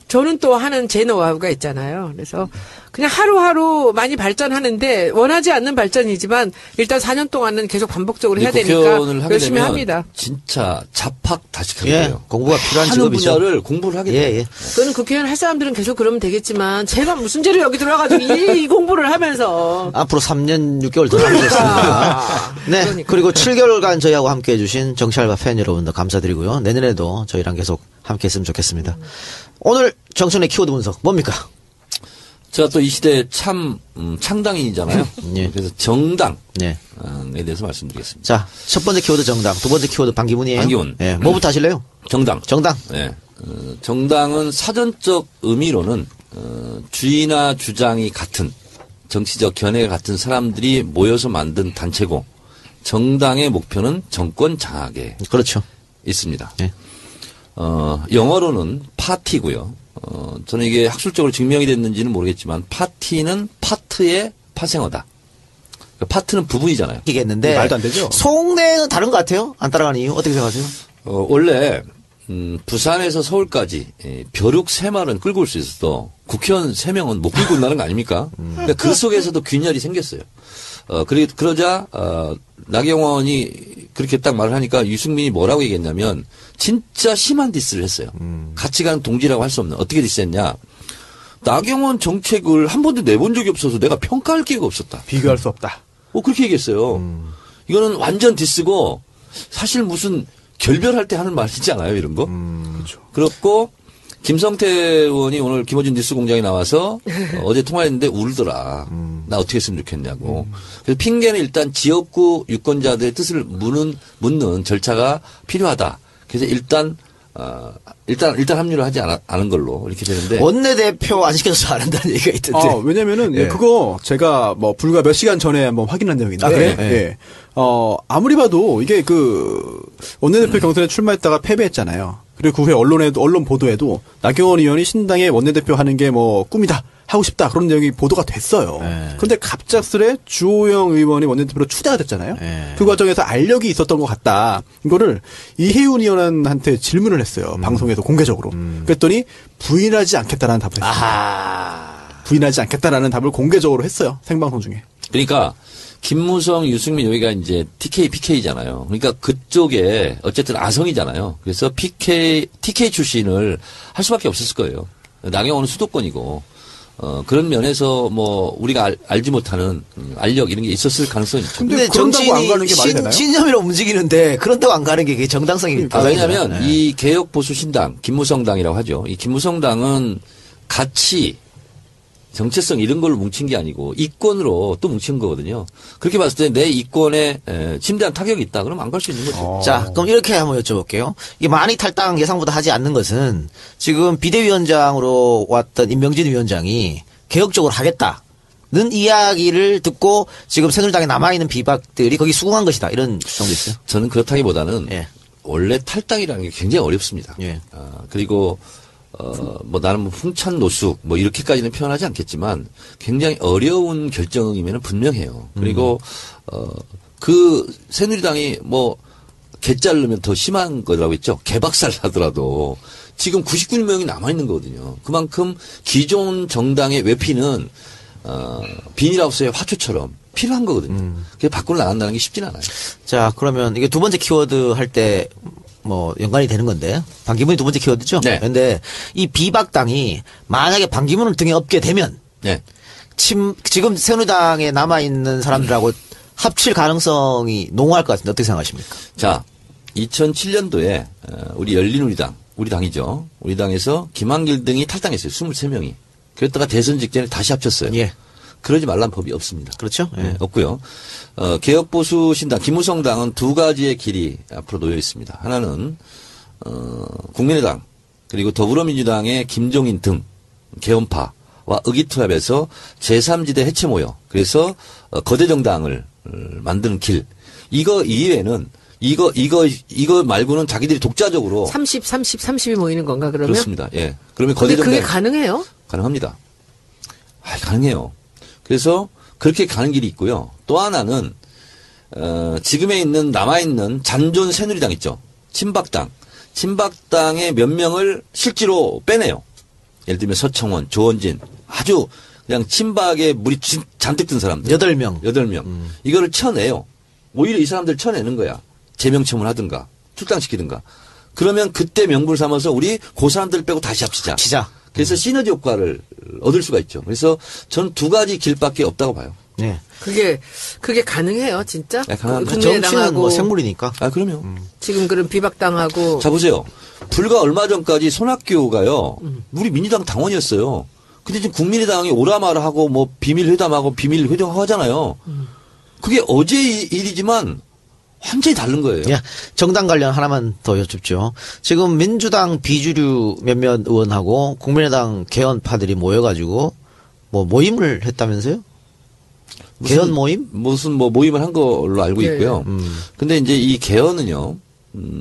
저는 또 하는 제 노하우가 있잖아요. 그래서 그냥 하루하루 많이 발전하는데 원하지 않는 발전이지만 일단 4년 동안은 계속 반복적으로 해야 되니까 국회의원을 하게 열심히 되면 합니다. 진짜 자팍다식하게 예, 돼요. 공부가 필요한 하는 직업이죠. 분야를 공부를 하게 돼요. 예, 예. 그거는 국회의원 할 사람들은 계속 그러면 되겠지만 제가 무슨 죄로 여기 들어와가지고 이 공부를 하면서 앞으로 3년 6개월 더 하겠습니다. 네. 그러니까. 그리고 7개월간 저희하고 함께 해주신 정치알바 팬 여러분들 감사드리고요. 내년에도 저희랑 계속 함께 했으면 좋겠습니다. 오늘 정청래 키워드 분석 뭡니까? 제가 또 이 시대의 창당인이잖아요. 예. 그래서 정당에 네. 대해서 말씀드리겠습니다. 자, 첫 번째 키워드 정당, 두 번째 키워드 반기문이에요. 반기문. 예. 뭐부터 하실래요? 정당. 정당. 네. 정당은 사전적 의미로는 주의나 주장이 같은 정치적 견해가 같은 사람들이 모여서 만든 단체고 정당의 목표는 정권 장악에 그렇죠. 있습니다. 네. 영어로는 파티고요. 저는 이게 학술적으로 증명이 됐는지는 모르겠지만 파티는 파트의 파생어다. 그러니까 파트는 부분이잖아요. 이겠는데 말도 안 되죠. 속내는 다른 것 같아요. 안 따라가는 이유 어떻게 생각하세요? 원래 부산에서 서울까지 벼룩 3마리는 끌고 올 수 있어도 국회의원 3명은 못 끌고 온다는 거 아닙니까? 그러니까 그 속에서도 균열이 생겼어요. 그러자 나경원이 그렇게 딱 말을 하니까 유승민이 뭐라고 얘기했냐면 진짜 심한 디스를 했어요. 같이 가는 동지라고 할 수 없는. 어떻게 디스했냐. 나경원 정책을 한 번도 내본 적이 없어서 내가 평가할 기회가 없었다. 비교할 수 없다. 그렇게 얘기했어요. 이거는 완전 디스고 사실 무슨 결별할 때 하는 말이지 않아요, 이런 거? 그렇죠. 그렇고 김성태 의원이 오늘 김어준 뉴스 공장에 나와서 어제 통화했는데 울더라. 나 어떻게 했으면 좋겠냐고. 그래서 핑계는 일단 지역구 유권자들의 뜻을 묻는 절차가 필요하다. 그래서 일단 합류를 하지 않은 걸로 이렇게 되는데. 원내대표 안 시켜서 안 한다는 얘기가 있던데. 왜냐면은, 예. 그거 제가 불과 몇 시간 전에 한번 확인한 내용인데. 아, 그래요? 예. 아무리 봐도 이게 원내대표 경선에 출마했다가 패배했잖아요. 그리고 그 후에 언론 보도에도 나경원 의원이 신당의 원내대표 하는 게 꿈이다. 하고 싶다. 그런 내용이 보도가 됐어요. 네. 그런데 갑작스레 주호영 의원이 원내대표로 추대가 됐잖아요. 네. 그 과정에서 알력이 있었던 것 같다. 이거를 이혜훈 의원한테 질문을 했어요. 방송에서 공개적으로. 그랬더니 부인하지 않겠다라는 답을 했어요. 부인하지 않겠다라는 답을 공개적으로 했어요. 생방송 중에. 그러니까 김무성, 유승민 여기가 이제 TK, PK잖아요. 그러니까 그쪽에 어쨌든 아성이잖아요. 그래서 TK 출신을 할 수밖에 없었을 거예요. 나경원은 수도권이고. 그런 면에서 우리가 알지 못하는 알력 이런 게 있었을 가능성이 있죠. 근데 그런다고 안 가는 게 말이 되나요? 신념이로 움직이는데 그런다고 안 가는 게 그게 정당성이 있다. 왜냐하면 이 개혁 보수 신당 김무성당이라고 하죠. 이 김무성당은 가치, 정체성 이런 걸로 뭉친 게 아니고 이권으로 또 뭉친 거거든요. 그렇게 봤을 때 내 이권에 심대한 타격이 있다. 그러면 안 갈 수 있는 거죠. 자, 그럼 이렇게 한번 여쭤볼게요. 이게 많이 탈당 예상보다 하지 않는 것은 지금 비대위원장으로 왔던 임명진 위원장이 개혁적으로 하겠다. 이야기를 듣고 지금 새누리당에 남아있는 비박들이 거기 수긍한 것이다. 이런 주장도 있어요. 저는 그렇다기보다는 예. 원래 탈당이라는 게 굉장히 어렵습니다. 예. 그리고 뭐 나는 뭐 풍찬 노숙 뭐 이렇게까지는 표현하지 않겠지만 굉장히 어려운 결정이면 분명해요. 그리고 그 새누리당이 뭐 개자르면 더 심한 거라고 했죠. 개박살 나더라도 지금 99명이 남아있는 거거든요. 그만큼 기존 정당의 외피는 비닐하우스의 화초처럼 필요한 거거든요. 그게 밖으로 나간다는 게 쉽진 않아요. 자, 그러면 이게 두 번째 키워드 할 때 뭐 연관이 되는 건데 반기문이 두 번째 키워드죠. 네. 그런데 이 비박당이 만약에 반기문을 등에 업게 되면 네. 지금 새누리당에 남아 있는 사람들하고 합칠 가능성이 농후할 것 같은데 어떻게 생각하십니까? 자, 2007년도에 우리 열린우리당, 우리 당이죠. 우리 당에서 김한길 등이 탈당했어요. 23명이. 그랬다가 대선 직전에 다시 합쳤어요. 예. 그러지 말란 법이 없습니다. 그렇죠. 예. 네, 없고요. 개혁보수신당, 김무성당은 두 가지의 길이 앞으로 놓여 있습니다. 하나는 국민의당 그리고 더불어민주당의 김종인 등 개헌파와 의기투합해서 제3지대 해체 모여 그래서 거대 정당을 만드는 길. 이거 이외에는 이거 말고는 자기들이 독자적으로 30이 모이는 건가 그러면? 그렇습니다. 예. 그러면 거대 근데 그게 정당 가능해요? 가능합니다. 가능해요. 그래서 그렇게 가는 길이 있고요. 또 하나는 지금에 있는 남아있는 잔존 새누리당 있죠. 친박당의 몇 명을 실제로 빼내요. 예를 들면 서청원, 조원진 아주 그냥 친박에 물이 잔뜩 든 사람들. 8명. 8명. 이거를 쳐내요. 오히려 이 사람들 쳐내는 거야. 재명청을 하든가 출당시키든가. 그러면 그때 명분을 삼아서 우리 그 사람들 빼고 다시 합치자. 치자. 그래서 시너지 효과를 얻을 수가 있죠. 그래서 저는 두 가지 길밖에 없다고 봐요. 네. 그게 가능해요, 진짜? 네, 가능합니다. 정치는 국민의당하고 뭐 생물이니까. 그럼요. 지금 그런 비박당하고 자, 보세요. 불과 얼마 전까지 손학규가요, 우리 민주당 당원이었어요. 근데 지금 국민의당이 오라마라 하고 뭐 비밀회담하고 비밀회동하고 하잖아요. 그게 어제 일이지만 완전히 다른 거예요. 예. 정당 관련 하나만 더 여쭙죠. 지금 민주당 비주류 몇몇 의원하고 국민의당 개헌파들이 모여가지고 뭐 모임을 했다면서요? 개헌 모임? 무슨 뭐 모임을 한 걸로 알고 있고요. 근데 이제 이 개헌은요,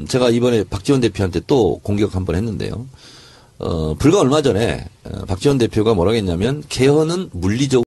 제가 이번에 박지원 대표한테 또 공격 한번 했는데요. 불과 얼마 전에 박지원 대표가 뭐라고 했냐면 개헌은 물리적